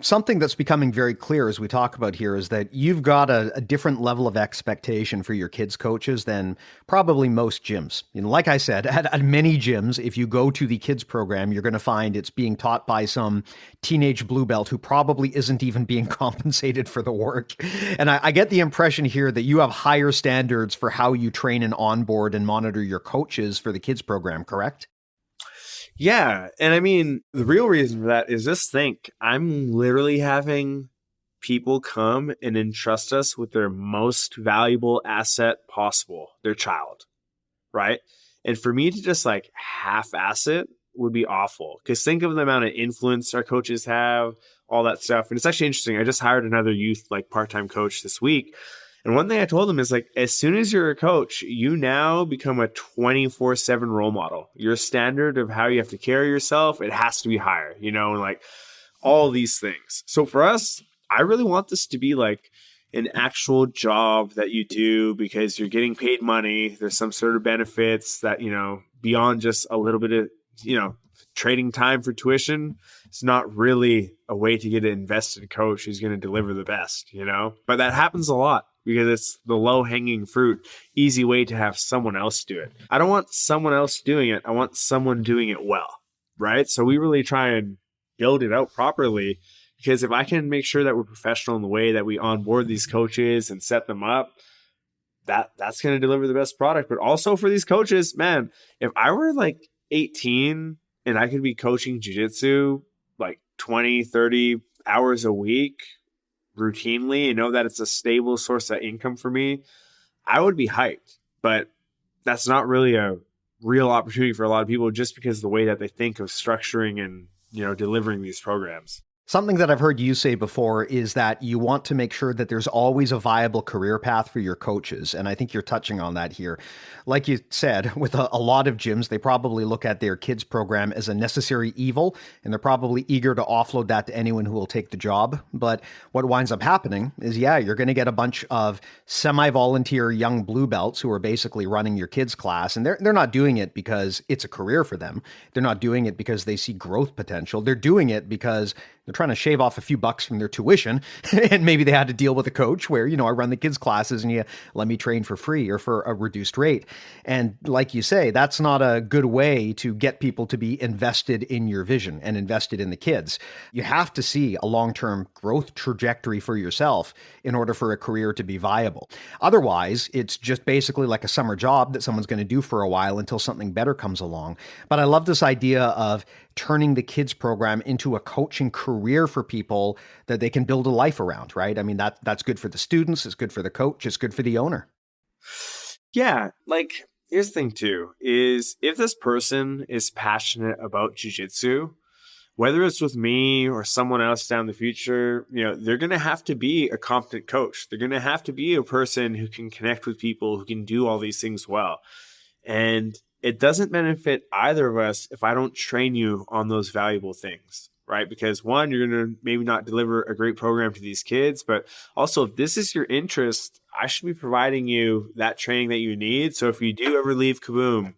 Something that's becoming very clear as we talk about here is that you've got a different level of expectation for your kids coaches than probably most gyms. You know, like I said, at many gyms, if you go to the kids program, you're going to find it's being taught by some teenage blue belt who probably isn't even being compensated for the work. And I get the impression here that you have higher standards for how you train and onboard and monitor your coaches for the kids program, correct? Yeah. And I mean, the real reason for that is just think, I'm literally having people come and entrust us with their most valuable asset possible, their child, right? And for me to just like half-ass it would be awful. Because think of the amount of influence our coaches have, all that stuff. And it's actually interesting. I just hired another youth like part-time coach this week. And one thing I told them is like, as soon as you're a coach, you now become a 24/7 role model. Your standard of how you have to carry yourself, it has to be higher, and like all these things. So for us, I really want this to be like an actual job that you do because you're getting paid money. There's some sort of benefits that, beyond just a little bit of, trading time for tuition. It's not really a way to get an invested coach who's going to deliver the best, but that happens a lot because it's the low hanging fruit, easy way to have someone else do it. I don't want someone else doing it. I want someone doing it well, right? So we really try and build it out properly, because if I can make sure that we're professional in the way that we onboard these coaches and set them up, that's going to deliver the best product. But also for these coaches, man, if I were like 18 and I could be coaching jiu-jitsu like 20, 30 hours a week routinely and know that it's a stable source of income for me, I would be hyped. But that's not really a real opportunity for a lot of people just because of the way that they think of structuring and, delivering these programs. Something that I've heard you say before is that you want to make sure that there's always a viable career path for your coaches. And I think you're touching on that here. Like you said, with a lot of gyms, they probably look at their kids program as a necessary evil, and they're probably eager to offload that to anyone who will take the job. But what winds up happening is, you're going to get a bunch of semi-volunteer young blue belts who are basically running your kids class. And they're not doing it because it's a career for them. They're not doing it because they see growth potential. They're doing it because they're trying to shave off a few bucks from their tuition. And maybe they had to deal with a coach where, I run the kids' classes and you let me train for free or for a reduced rate. And like you say, that's not a good way to get people to be invested in your vision and invested in the kids. You have to see a long-term growth trajectory for yourself in order for a career to be viable. Otherwise, it's just basically like a summer job that someone's going to do for a while until something better comes along. But I love this idea of turning the kids program into a coaching career for people that they can build a life around, right? I mean, that's good for the students, it's good for the coach, it's good for the owner. Yeah, like here's the thing too, is if this person is passionate about jiu-jitsu, whether it's with me or someone else down the future, they're going to have to be a competent coach. They're going to have to be a person who can connect with people, who can do all these things well. And it doesn't benefit either of us if I don't train you on those valuable things, right? Because one, you're going to maybe not deliver a great program to these kids, but also if this is your interest, I should be providing you that training that you need. So if you do ever leave Kaboom,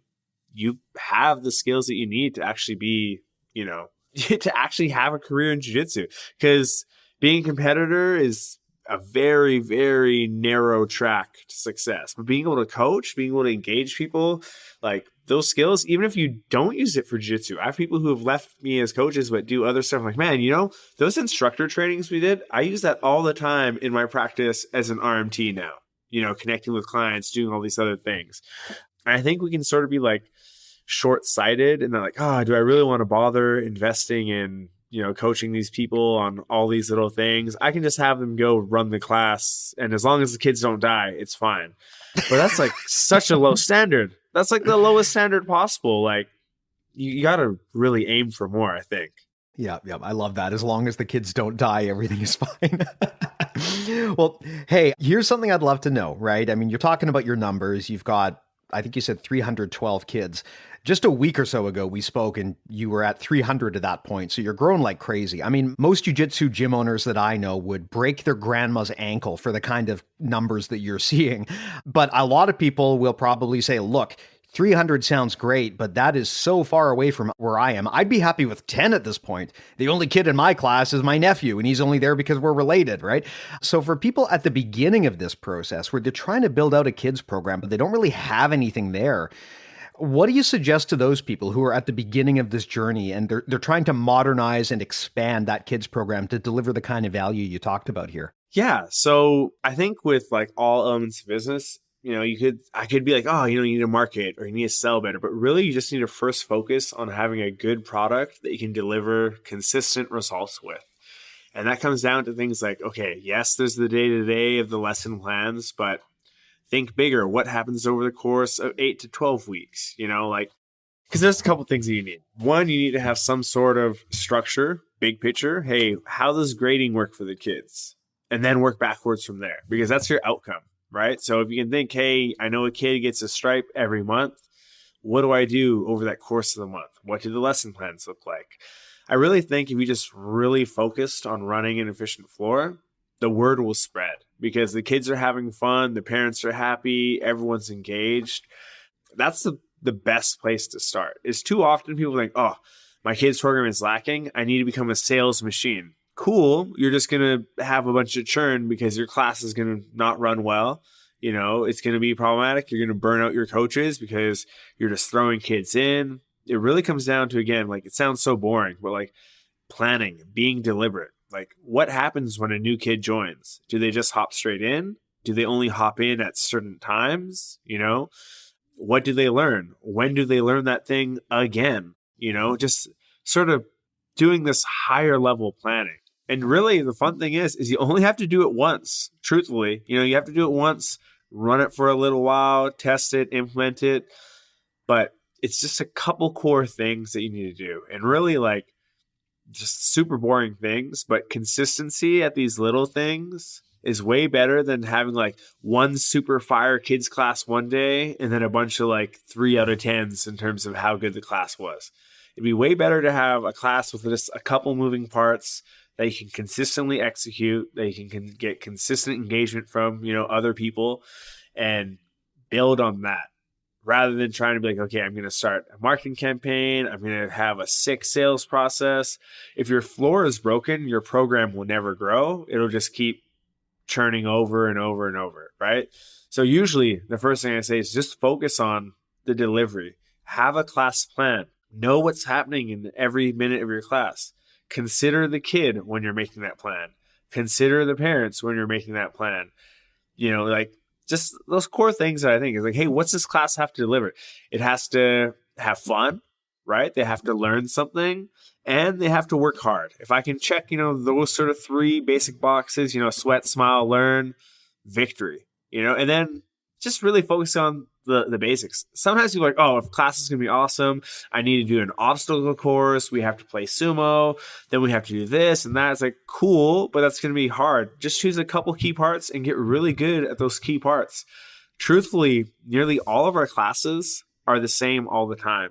you have the skills that you need to actually be, to actually have a career in jiu-jitsu. Because being a competitor is a very, very narrow track to success. But being able to coach, being able to engage people, like those skills, even if you don't use it for jiu-jitsu, I have people who have left me as coaches but do other stuff. I'm like, man, those instructor trainings we did, I use that all the time in my practice as an RMT now, connecting with clients, doing all these other things. And I think we can sort of be like short-sighted and they're like, do I really want to bother investing in coaching these people on all these little things? I can just have them go run the class, and as long as the kids don't die, it's fine. But that's like such a low standard. That's like the lowest standard possible. Like you got to really aim for more, I think. Yeah, I love that. As long as the kids don't die, everything is fine. Well, hey, here's something I'd love to know, right? I mean, you're talking about your numbers. You've got, I think you said 312 kids. Just a week or so ago, we spoke and you were at 300 at that point. So you're growing like crazy. I mean, most jiu-jitsu gym owners that I know would break their grandma's ankle for the kind of numbers that you're seeing. But a lot of people will probably say, look, 300 sounds great, but that is so far away from where I am. I'd be happy with 10 at this point. The only kid in my class is my nephew, and he's only there because we're related, right? So for people at the beginning of this process where they're trying to build out a kids program, but they don't really have anything there, what do you suggest to those people who are at the beginning of this journey and they're trying to modernize and expand that kids program to deliver the kind of value you talked about here? Yeah. So I think with like all elements of business, I could be like, you need to market or you need to sell better, but really you just need to first focus on having a good product that you can deliver consistent results with. And that comes down to things like, okay, yes, there's the day-to-day of the lesson plans, but think bigger. What happens over the course of 8 to 12 weeks? Because there's a couple things that you need. One, you need to have some sort of structure, big picture. Hey, how does grading work for the kids? And then work backwards from there, because that's your outcome. right? So if you can think, hey, I know a kid gets a stripe every month. What do I do over that course of the month? What do the lesson plans look like? I really think if you just really focused on running an efficient floor, the word will spread because the kids are having fun, the parents are happy, everyone's engaged. That's the best place to start. Is too often people think, oh, my kid's program is lacking. I need to become a sales machine. Cool. You're just going to have a bunch of churn because your class is going to not run well. It's going to be problematic. You're going to burn out your coaches because you're just throwing kids in. It really comes down to, again, like it sounds so boring, but like planning, being deliberate. Like what happens when a new kid joins? Do they just hop straight in? Do they only hop in at certain times? What do they learn? When do they learn that thing again? Just sort of doing this higher level planning. And really the fun thing is you only have to do it once. Truthfully, you have to do it once, run it for a little while, test it, implement it. But it's just a couple core things that you need to do. And really like just super boring things, but consistency at these little things is way better than having like one super fire kids class one day and then a bunch of like 3 out of 10s in terms of how good the class was. It'd be way better to have a class with just a couple moving parts that you can consistently execute, that you can get consistent engagement from, other people and build on that rather than trying to be like, okay, I'm going to start a marketing campaign. I'm going to have a sick sales process. If your floor is broken, your program will never grow. It'll just keep churning over and over and over, right? So usually the first thing I say is just focus on the delivery. Have a class plan. Know what's happening in every minute of your class. Consider the kid when you're making that plan. Consider the parents when you're making that plan. Like just those core things that I think is like, hey, what's this class have to deliver? It has to have fun, right? They have to learn something and they have to work hard. If I can check, those sort of 3 basic boxes, sweat, smile, learn, victory, and then just really focus on the basics. Sometimes people are like, oh, if class is going to be awesome, I need to do an obstacle course. We have to play sumo. Then we have to do this and that. It's like, cool, but that's going to be hard. Just choose a couple key parts and get really good at those key parts. Truthfully, nearly all of our classes are the same all the time,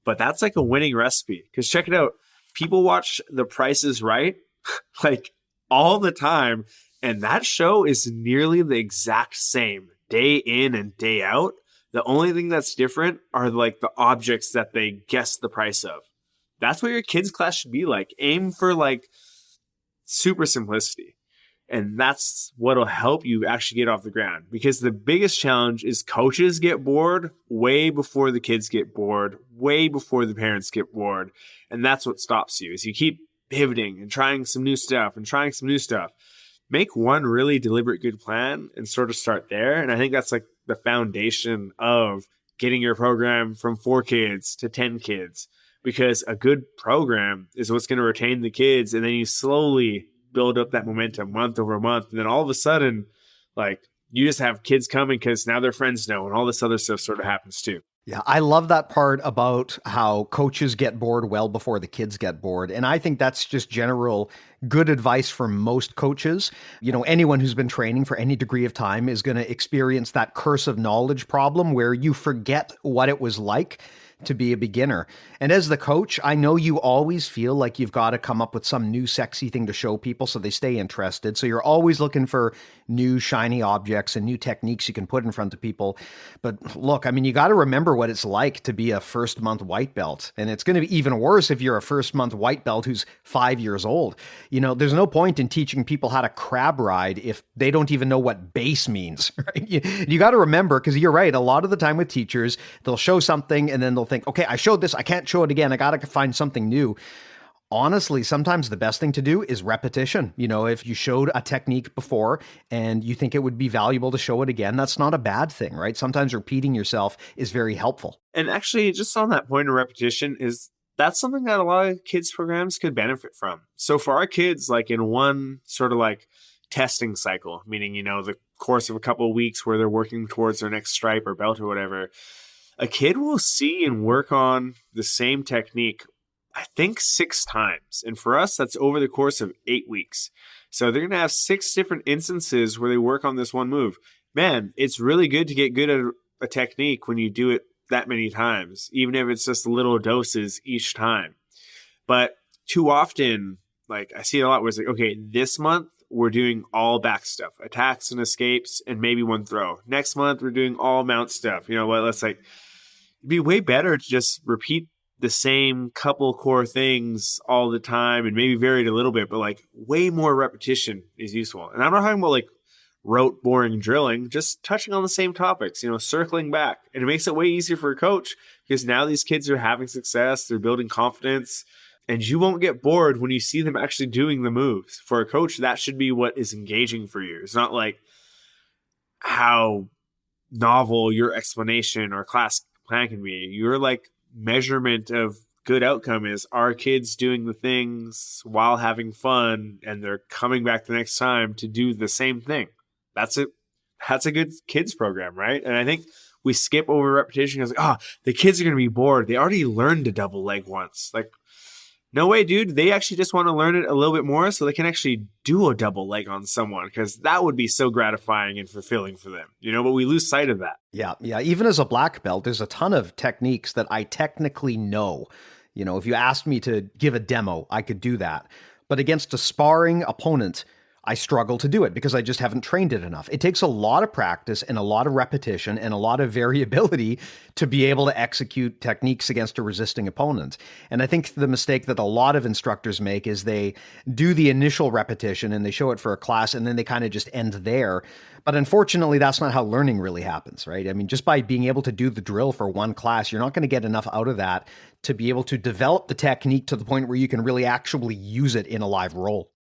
but that's like a winning recipe. Because check it out. People watch The Price is Right like all the time. And that show is nearly the exact same day in and day out. The only thing that's different are like the objects that they guess the price of. That's what your kids' class should be like. Aim for like super simplicity. And that's what'll help you actually get off the ground. Because the biggest challenge is coaches get bored way before the kids get bored, way before the parents get bored. And that's what stops you is you keep pivoting and trying some new stuff. Make one really deliberate good plan and sort of start there. And I think that's like the foundation of getting your program from 4 kids to 10 kids, because a good program is what's going to retain the kids. And then you slowly build up that momentum month over month. And then all of a sudden, like you just have kids coming because now their friends know, and all this other stuff sort of happens too. Yeah, I love that part about how coaches get bored well before the kids get bored. And I think that's just general good advice for most coaches. Anyone who's been training for any degree of time is going to experience that curse of knowledge problem where you forget what it was like to be a beginner. And as the coach, I know you always feel like you've got to come up with some new sexy thing to show people so they stay interested. So you're always looking for new shiny objects and new techniques you can put in front of people. But look, you got to remember what it's like to be a first month white belt. And it's going to be even worse if you're a first month white belt who's 5 years old. There's no point in teaching people how to crab ride if they don't even know what base means, right? You got to remember, because you're right, a lot of the time with teachers, they'll show something and then they'll think, okay, I showed this, I can't show it again. I got to find something new. Honestly, sometimes the best thing to do is repetition. If you showed a technique before and you think it would be valuable to show it again, that's not a bad thing, right? Sometimes repeating yourself is very helpful. And actually, just on that point of repetition, that's something that a lot of kids programs could benefit from. So for our kids, like in one sort of like testing cycle, meaning, the course of a couple of weeks where they're working towards their next stripe or belt or whatever, a kid will see and work on the same technique, I think 6 times. And for us, that's over the course of 8 weeks. So they're going to have 6 different instances where they work on this one move. man, it's really good to get good at a technique when you do it that many times, even if it's just little doses each time. But too often, like I see it a lot where it's like, okay, this month we're doing all back stuff, attacks and escapes, and maybe one throw. Next month we're doing all mount stuff. You know what? Let's like, it'd be way better to just repeat the same couple core things all the time and maybe vary it a little bit, but like way more repetition is useful. And I'm not talking about like rote, boring drilling, just touching on the same topics, you know, circling back. And it makes it way easier for a coach because now these kids are having success, they're building confidence, and you won't get bored when you see them actually doing the moves. For a coach, that should be what is engaging for you. It's not like how novel your explanation or class plan can be. Your like measurement of good outcome is, are kids doing the things while having fun and they're coming back the next time to do the same thing. That's a good kids program, right? And I think we skip over repetition because like, the kids are going to be bored. They already learned a double leg once. Like, no way, dude. They actually just want to learn it a little bit more so they can actually do a double leg on someone, because that would be so gratifying and fulfilling for them, you know, but we lose sight of that. Yeah. Even as a black belt, there's a ton of techniques that I technically know. You know, if you asked me to give a demo, I could do that. But against a sparring opponent, I struggle to do it because I just haven't trained it enough. It takes a lot of practice and a lot of repetition and a lot of variability to be able to execute techniques against a resisting opponent. And I think the mistake that a lot of instructors make is they do the initial repetition and they show it for a class and then they kind of just end there. But unfortunately, that's not how learning really happens, right? I mean, just by being able to do the drill for one class, you're not going to get enough out of that to be able to develop the technique to the point where you can really actually use it in a live role.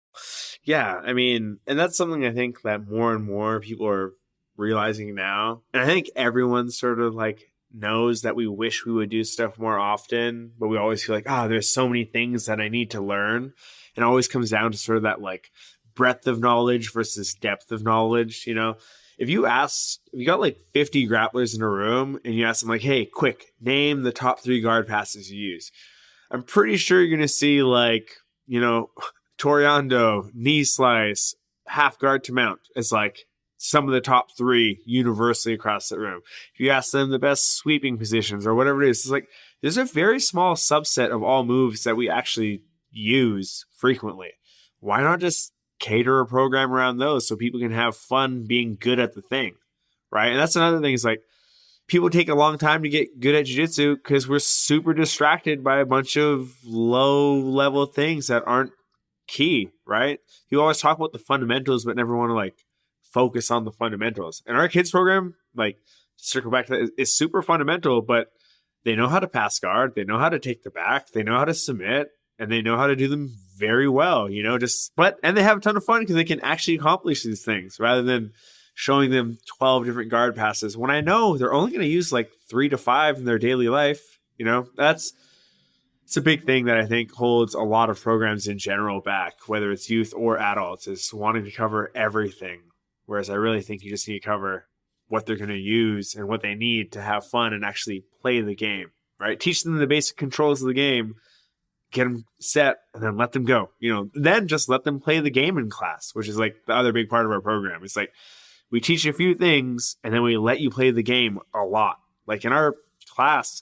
Yeah, I mean, and that's something I think that more and more people are realizing now. And I think everyone sort of like knows that we wish we would do stuff more often, but we always feel like, there's so many things that I need to learn. And it always comes down to sort of that like breadth of knowledge versus depth of knowledge. You know, if you got like 50 grapplers in a room and you ask them like, hey, quick, name the top 3 guard passes you use. I'm pretty sure you're going to see like, you know, Toriando, knee slice, half guard to mount as like some of the top 3 universally across the room. If you ask them the best sweeping positions or whatever it is, it's like there's a very small subset of all moves that we actually use frequently. Why not just cater a program around those so people can have fun being good at the thing, right? And that's another thing is like people take a long time to get good at jiu-jitsu because we're super distracted by a bunch of low-level things that aren't key, right? You always talk about the fundamentals, but never want to like focus on the fundamentals. And our kids program, like circle back to that, is super fundamental, but they know how to pass guard, they know how to take the back, they know how to submit, and they know how to do them very well, you know, and they have a ton of fun because they can actually accomplish these things rather than showing them 12 different guard passes when I know they're only going to use like 3 to 5 in their daily life. You know, it's a big thing that I think holds a lot of programs in general back, whether it's youth or adults, is wanting to cover everything. Whereas I really think you just need to cover what they're going to use and what they need to have fun and actually play the game, right? Teach them the basic controls of the game, get them set, and then let them go. You know, then just let them play the game in class, which is like the other big part of our program. It's like we teach you a few things and then we let you play the game a lot. Like in our class,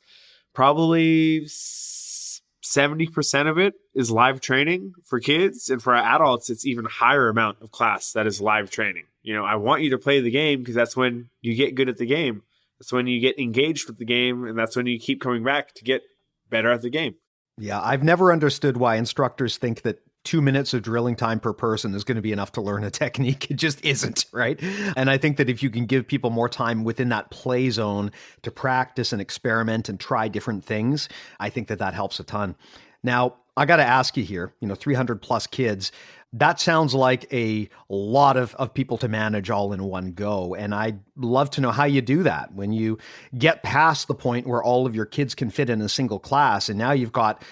probably 70% of it is live training for kids, and for our adults, it's even higher amount of class that is live training. You know, I want you to play the game because that's when you get good at the game. That's when you get engaged with the game, and that's when you keep coming back to get better at the game. Yeah, I've never understood why instructors think that 2 minutes of drilling time per person is going to be enough to learn a technique. It just isn't, right? And I think that if you can give people more time within that play zone to practice and experiment and try different things, I think that helps a ton. Now, I got to ask you here, 300 plus kids, that sounds like a lot of people to manage all in one go. And I'd love to know how you do that when you get past the point where all of your kids can fit in a single class. And now you've got,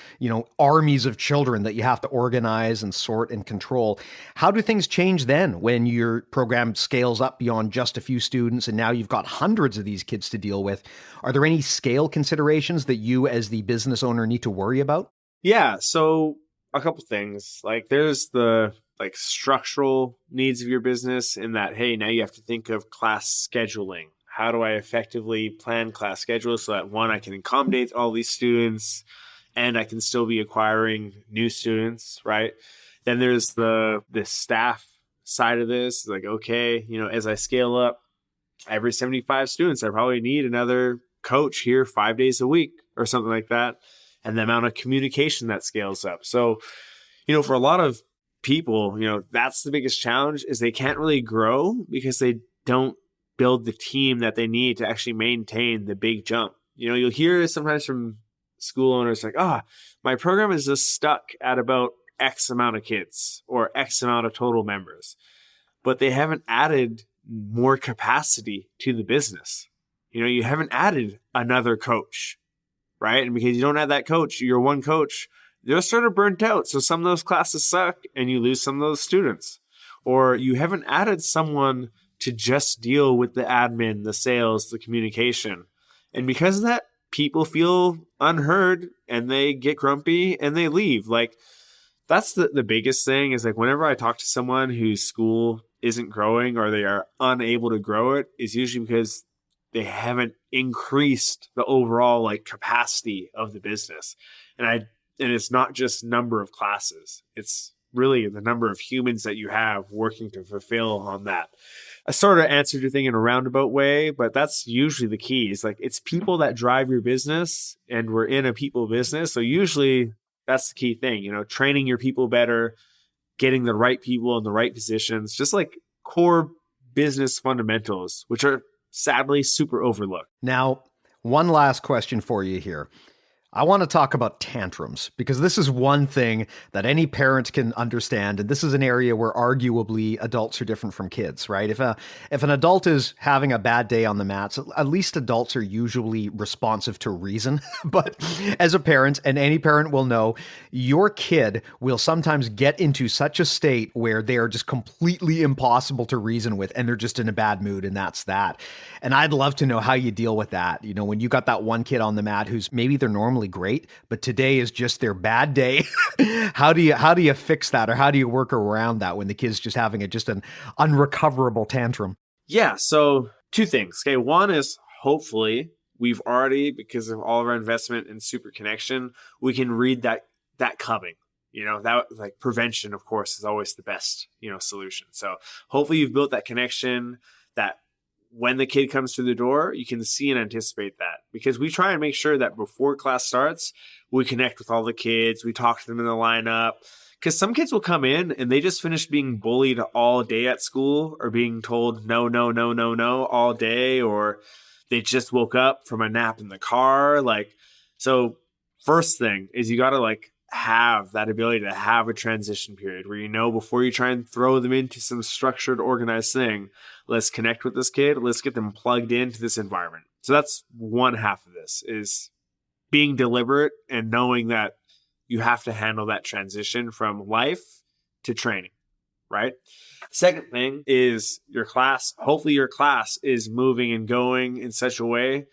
armies of children that you have to organize and sort and control. How do things change then when your program scales up beyond just a few students and now you've got hundreds of these kids to deal with? Are there any scale considerations that you as the business owner need to worry about? Yeah. So a couple things. Like there's the like structural needs of your business in that, hey, now you have to think of class scheduling. How do I effectively plan class schedules so that one, I can accommodate all these students and I can still be acquiring new students, right? Then there's the staff side of this. Like, okay, as I scale up every 75 students, I probably need another coach here 5 days a week or something like that. And the amount of communication that scales up. So, for a lot of people, that's the biggest challenge is they can't really grow because they don't build the team that they need to actually maintain the big jump. You'll hear sometimes from school owners like, my program is just stuck at about X amount of kids or X amount of total members, but they haven't added more capacity to the business. You haven't added another coach, right? And because you don't have that coach, you're one coach, they're sort of burnt out. So some of those classes suck and you lose some of those students. Or you haven't added someone to just deal with the admin, the sales, the communication. And because of that, people feel unheard and they get grumpy and they leave. Like, that's the biggest thing is like whenever I talk to someone whose school isn't growing or they are unable to grow it, is usually because they haven't increased the overall like capacity of the business. And it's not just number of classes. It's really the number of humans that you have working to fulfill on that. I sort of answered your thing in a roundabout way, but that's usually the key. It's like it's people that drive your business, and we're in a people business. So usually that's the key thing, training your people better, getting the right people in the right positions, just like core business fundamentals, which are sadly super overlooked. Now, one last question for you here. I want to talk about tantrums because this is one thing that any parent can understand. And this is an area where arguably adults are different from kids, right? If an adult is having a bad day on the mats, at least adults are usually responsive to reason. But as a parent, and any parent will know, your kid will sometimes get into such a state where they are just completely impossible to reason with and they're just in a bad mood, and that's that. And I'd love to know how you deal with that. When you got that one kid on the mat who's maybe they're normally great, but today is just their bad day. How do you fix that, or how do you work around that when the kid's just having just an unrecoverable tantrum? Yeah. So 2 things. Okay. One is hopefully we've already, because of all of our investment in super connection, we can read that coming. That like prevention, of course, is always the best, solution. So hopefully you've built that connection that when the kid comes through the door, you can see and anticipate that, because we try and make sure that before class starts, we connect with all the kids. We talk to them in the lineup, because some kids will come in and they just finished being bullied all day at school, or being told no, no, no, no, no all day, or they just woke up from a nap in the car. So first thing is you got to have that ability to have a transition period where, before you try and throw them into some structured, organized thing, let's connect with this kid. Let's get them plugged into this environment. So that's one half of this, is being deliberate and knowing that you have to handle that transition from life to training, right? Second thing is your class. Hopefully your class is moving and going in such a way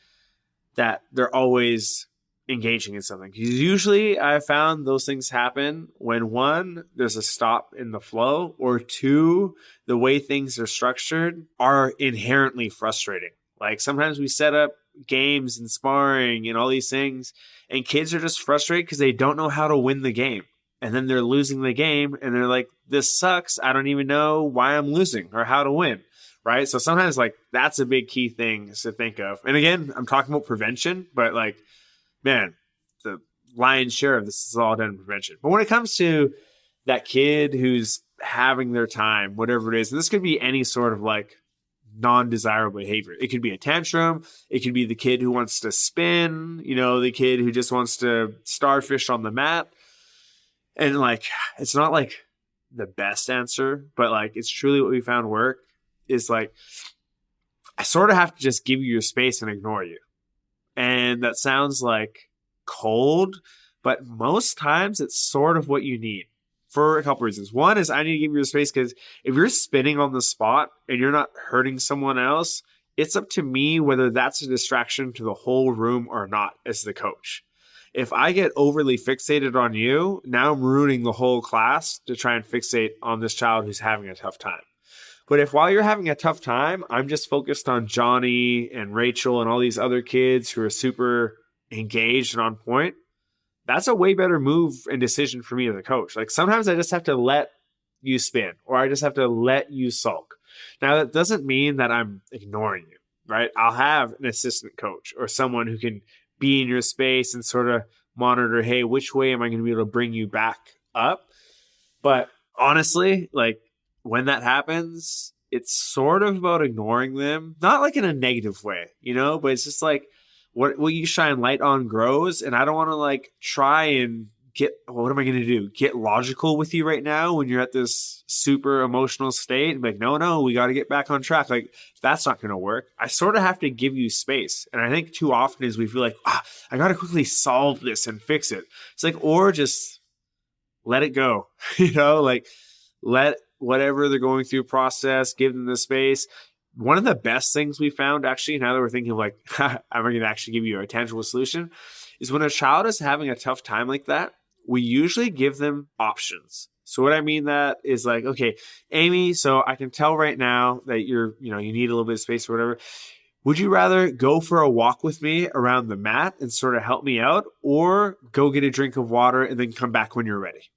that they're always engaging in something. Usually I found those things happen when, one, there's a stop in the flow, or two, the way things are structured are inherently frustrating. Like sometimes we set up games and sparring and all these things, and kids are just frustrated because they don't know how to win the game. And then they're losing the game and they're like, this sucks. I don't even know why I'm losing or how to win. Right. So sometimes that's a big key thing to think of. And again, I'm talking about prevention, but man, the lion's share of this is all done in prevention. But when it comes to that kid who's having their time, whatever it is, and this could be any sort of non-desirable behavior. It could be a tantrum. It could be the kid who wants to spin, the kid who just wants to starfish on the mat. And it's not the best answer, but it's truly what we found work is I sort of have to just give you your space and ignore you. And that sounds cold, but most times it's sort of what you need for a couple reasons. One is I need to give you your space, because if you're spinning on the spot and you're not hurting someone else, it's up to me whether that's a distraction to the whole room or not as the coach. If I get overly fixated on you, now I'm ruining the whole class to try and fixate on this child who's having a tough time. But if while you're having a tough time, I'm just focused on Johnny and Rachel and all these other kids who are super engaged and on point, that's a way better move and decision for me as a coach. Like sometimes I just have to let you spin, or I just have to let you sulk. Now that doesn't mean that I'm ignoring you, right? I'll have an assistant coach or someone who can be in your space and sort of monitor, hey, which way am I going to be able to bring you back up? But honestly, like when that happens, it's sort of about ignoring them, not like in a negative way, but it's just like what you shine light on grows. And I don't want to like try and what am I going to do? Get logical with you right now when you're at this super emotional state and be like, no, we got to get back on track. Like that's not going to work. I sort of have to give you space. And I think too often is we feel like, I got to quickly solve this and fix it. It's like, or just let it go, like let whatever they're going through process, give them the space. One of the best things we found actually, now that we're thinking of like, I'm going to actually give you a tangible solution, is when a child is having a tough time like that, we usually give them options. So what I mean that is like, okay, Amy, so I can tell right now that you need a little bit of space or whatever. Would you rather go for a walk with me around the mat and sort of help me out, or go get a drink of water and then come back when you're ready?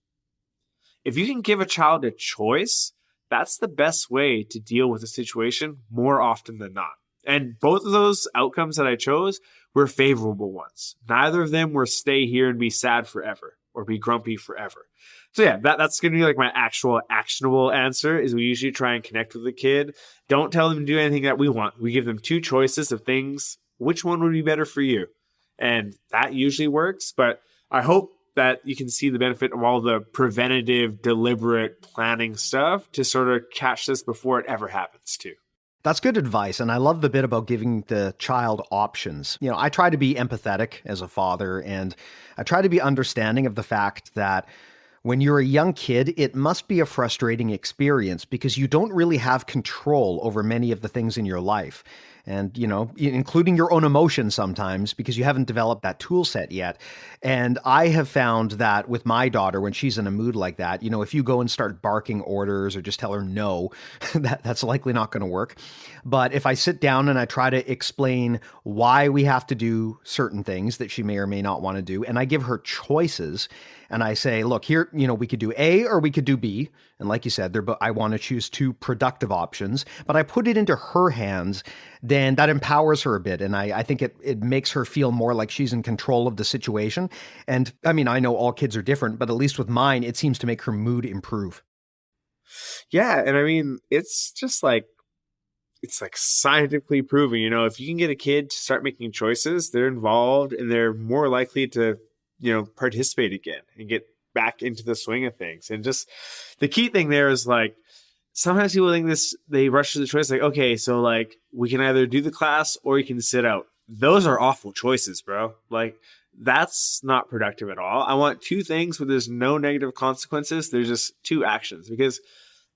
If you can give a child a choice, that's the best way to deal with a situation more often than not. And both of those outcomes that I chose were favorable ones. Neither of them were stay here and be sad forever or be grumpy forever. So yeah, that's going to be like my actual actionable answer is we usually try and connect with the kid. Don't tell them to do anything that we want. We give them two choices of things. Which one would be better for you? And that usually works. But I hope that you can see the benefit of all the preventative, deliberate planning stuff to sort of catch this before it ever happens too. That's good advice. And I love the bit about giving the child options. I try to be empathetic as a father, and I try to be understanding of the fact that when you're a young kid, it must be a frustrating experience because you don't really have control over many of the things in your life. And, including your own emotions sometimes because you haven't developed that tool set yet. And I have found that with my daughter, when she's in a mood like that, if you go and start barking orders or just tell her no, that's likely not going to work. But if I sit down and I try to explain why we have to do certain things that she may or may not want to do, and I give her choices, and I say, look, here, we could do A or we could do B. And like you said, I want to choose two productive options, but I put it into her hands, then that empowers her a bit. And I think it makes her feel more like she's in control of the situation. And I mean, I know all kids are different, but at least with mine, it seems to make her mood improve. Yeah. And I mean, it's just like, it's like scientifically proven, if you can get a kid to start making choices, they're involved and they're more likely to, participate again and get back into the swing of things. And just the key thing there is like, sometimes people think they rush to the choice like, okay, so like we can either do the class or you can sit out. Those are awful choices, bro. Like that's not productive at all. I want two things where there's no negative consequences. There's just two actions, because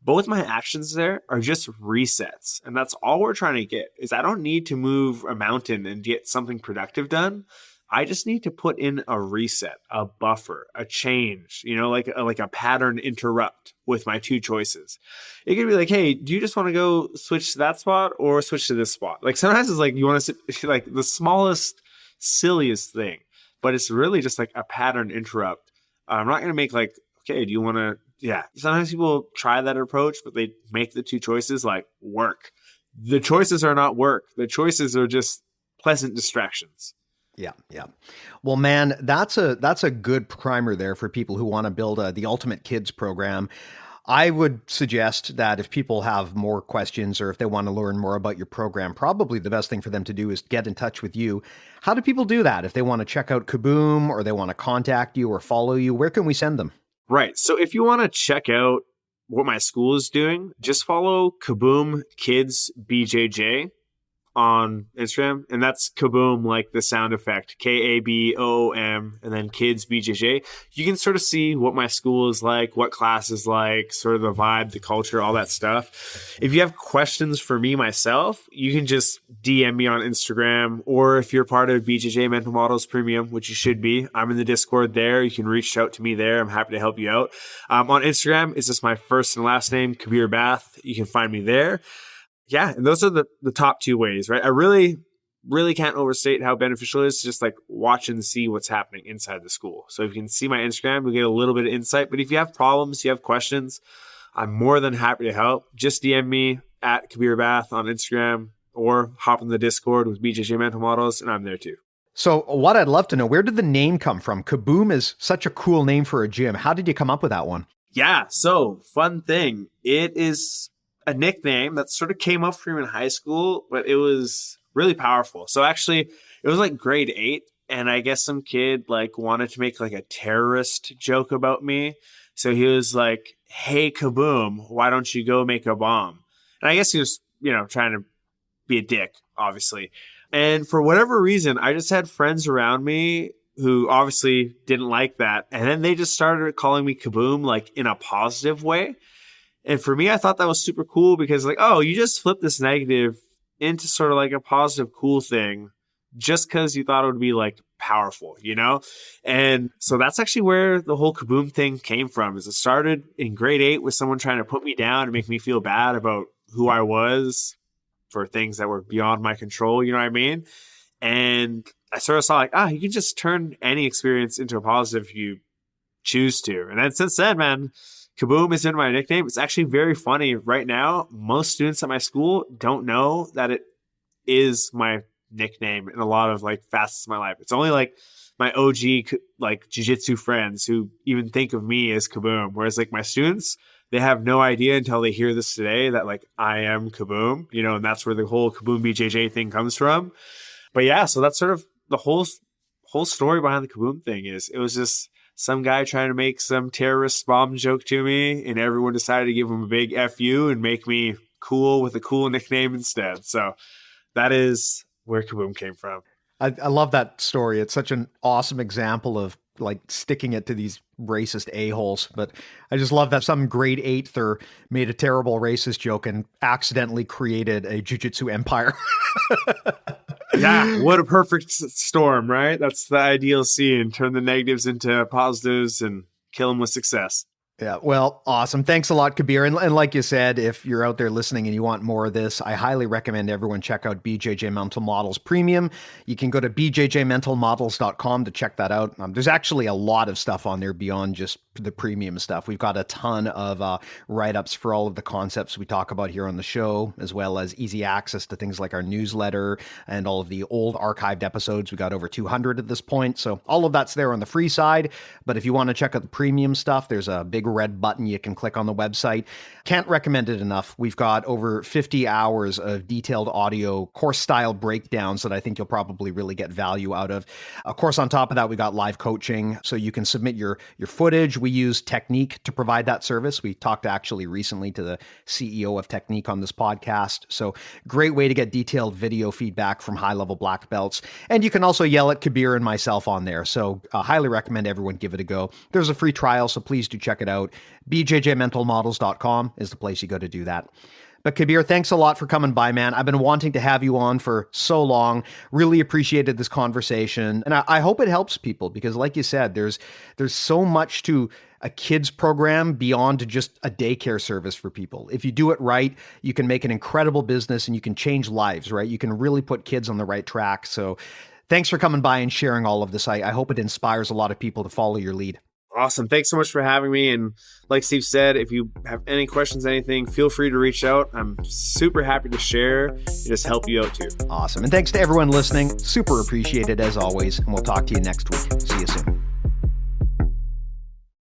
both my actions there are just resets. And that's all we're trying to get is I don't need to move a mountain and get something productive done. I just need to put in a reset, a buffer, a change, like a pattern interrupt with my two choices. It could be like, hey, do you just want to go switch to that spot or switch to this spot? Like sometimes it's like you want to sit, like the smallest, silliest thing, but it's really just like a pattern interrupt. I'm not going to make like, okay, do you want to, yeah. Sometimes people try that approach, but they make the two choices like work. The choices are not work. The choices are just pleasant distractions. Yeah. Well, man, that's a good primer there for people who want to build the ultimate kids program. I would suggest that if people have more questions or if they want to learn more about your program, probably the best thing for them to do is get in touch with you. How do people do that? If they want to check out Kaboom or they want to contact you or follow you, where can we send them? Right. So if you want to check out what my school is doing, just follow Kaboom Kids BJJ on Instagram, and that's Kaboom, like the sound effect, Kaboom, and then Kids BJJ. You can sort of see what my school is like, what class is like, sort of the vibe, the culture, all that stuff. If you have questions for me myself, you can just DM me on Instagram, or if you're part of BJJ Mental Models Premium, which you should be, I'm in the Discord there. You can reach out to me there. I'm happy to help you out. On Instagram, it's just my first and last name, Kabir Bath. You can find me there. Yeah, and those are the top two ways, right? I really can't overstate how beneficial it is to just like watch and see what's happening inside the school. So if you can see my Instagram, you'll get a little bit of insight. But if you have problems, you have questions, I'm more than happy to help. Just DM me at Kabir Bath on Instagram, or hop in the Discord with BJJ Mental Models, and I'm there too. So what I'd love to know, where did the name come from? Kaboom is such a cool name for a gym. How did you come up with that one? Yeah, so fun thing. It is a nickname that sort of came up for me in high school, but it was really powerful. So actually, it was like grade 8, and I guess some kid like wanted to make like a terrorist joke about me. So he was like, "Hey, Kaboom, why don't you go make a bomb?" And I guess he was, trying to be a dick, obviously. And for whatever reason, I just had friends around me who obviously didn't like that. And then they just started calling me Kaboom, like in a positive way. And for me, I thought that was super cool because like, oh, you just flipped this negative into sort of like a positive, cool thing just because you thought it would be like powerful, And so that's actually where the whole Kaboom thing came from. Is it started in grade 8 with someone trying to put me down and make me feel bad about who I was for things that were beyond my control, you know what I mean? And I sort of saw like, you can just turn any experience into a positive if you choose to. And then since then, man, Kaboom has been my nickname. It's actually very funny. Right now, most students at my school don't know that it is my nickname in a lot of like facets of my life. It's only like my OG like jiu-jitsu friends who even think of me as Kaboom. Whereas like my students, they have no idea until they hear this today that like I am Kaboom, and that's where the whole Kaboom BJJ thing comes from. But yeah, so that's sort of the whole story behind the Kaboom thing. Is it was just some guy trying to make some terrorist bomb joke to me, and everyone decided to give him a big FU and make me cool with a cool nickname instead. So that is where Kaboom came from. I love that story. It's such an awesome example of like sticking it to these racist a-holes. But I just love that some grade 8ther made a terrible racist joke and accidentally created a jiu-jitsu empire. Yeah, what a perfect storm, right? That's the ideal scene. Turn the negatives into positives and kill them with success. Yeah, well, awesome. Thanks a lot, Kabir. And like you said, if you're out there listening and you want more of this, I highly recommend everyone check out BJJ Mental Models Premium. You can go to bjjmentalmodels.com to check that out. There's actually a lot of stuff on there beyond just the premium stuff. We've got a ton of write-ups for all of the concepts we talk about here on the show, as well as easy access to things like our newsletter and all of the old archived episodes. We got over 200 at this point. So all of that's there on the free side. But if you want to check out the premium stuff, there's a big red button you can click on the website. Can't recommend it enough. We've got over 50 hours of detailed audio course style breakdowns that I think you'll probably really get value out of. Of course, on top of that, we got live coaching. So you can submit your footage. We use Technique to provide that service. We talked actually recently to the CEO of Technique on this podcast. So great way to get detailed video feedback from high-level black belts. And you can also yell at Kabir and myself on there. So highly recommend everyone give it a go. There's a free trial, so please do check it out. bjjmentalmodels.com is the place you go to do that. But Kabir, thanks a lot for coming by, man. I've been wanting to have you on for so long. Really appreciated this conversation. And I hope it helps people because like you said, there's so much to a kids program beyond just a daycare service for people. If you do it right, you can make an incredible business and you can change lives, right? You can really put kids on the right track. So thanks for coming by and sharing all of this. I hope it inspires a lot of people to follow your lead. Awesome. Thanks so much for having me. And like Steve said, if you have any questions, anything, feel free to reach out. I'm super happy to share and just help you out too. Awesome. And thanks to everyone listening. Super appreciated as always. And we'll talk to you next week. See you soon.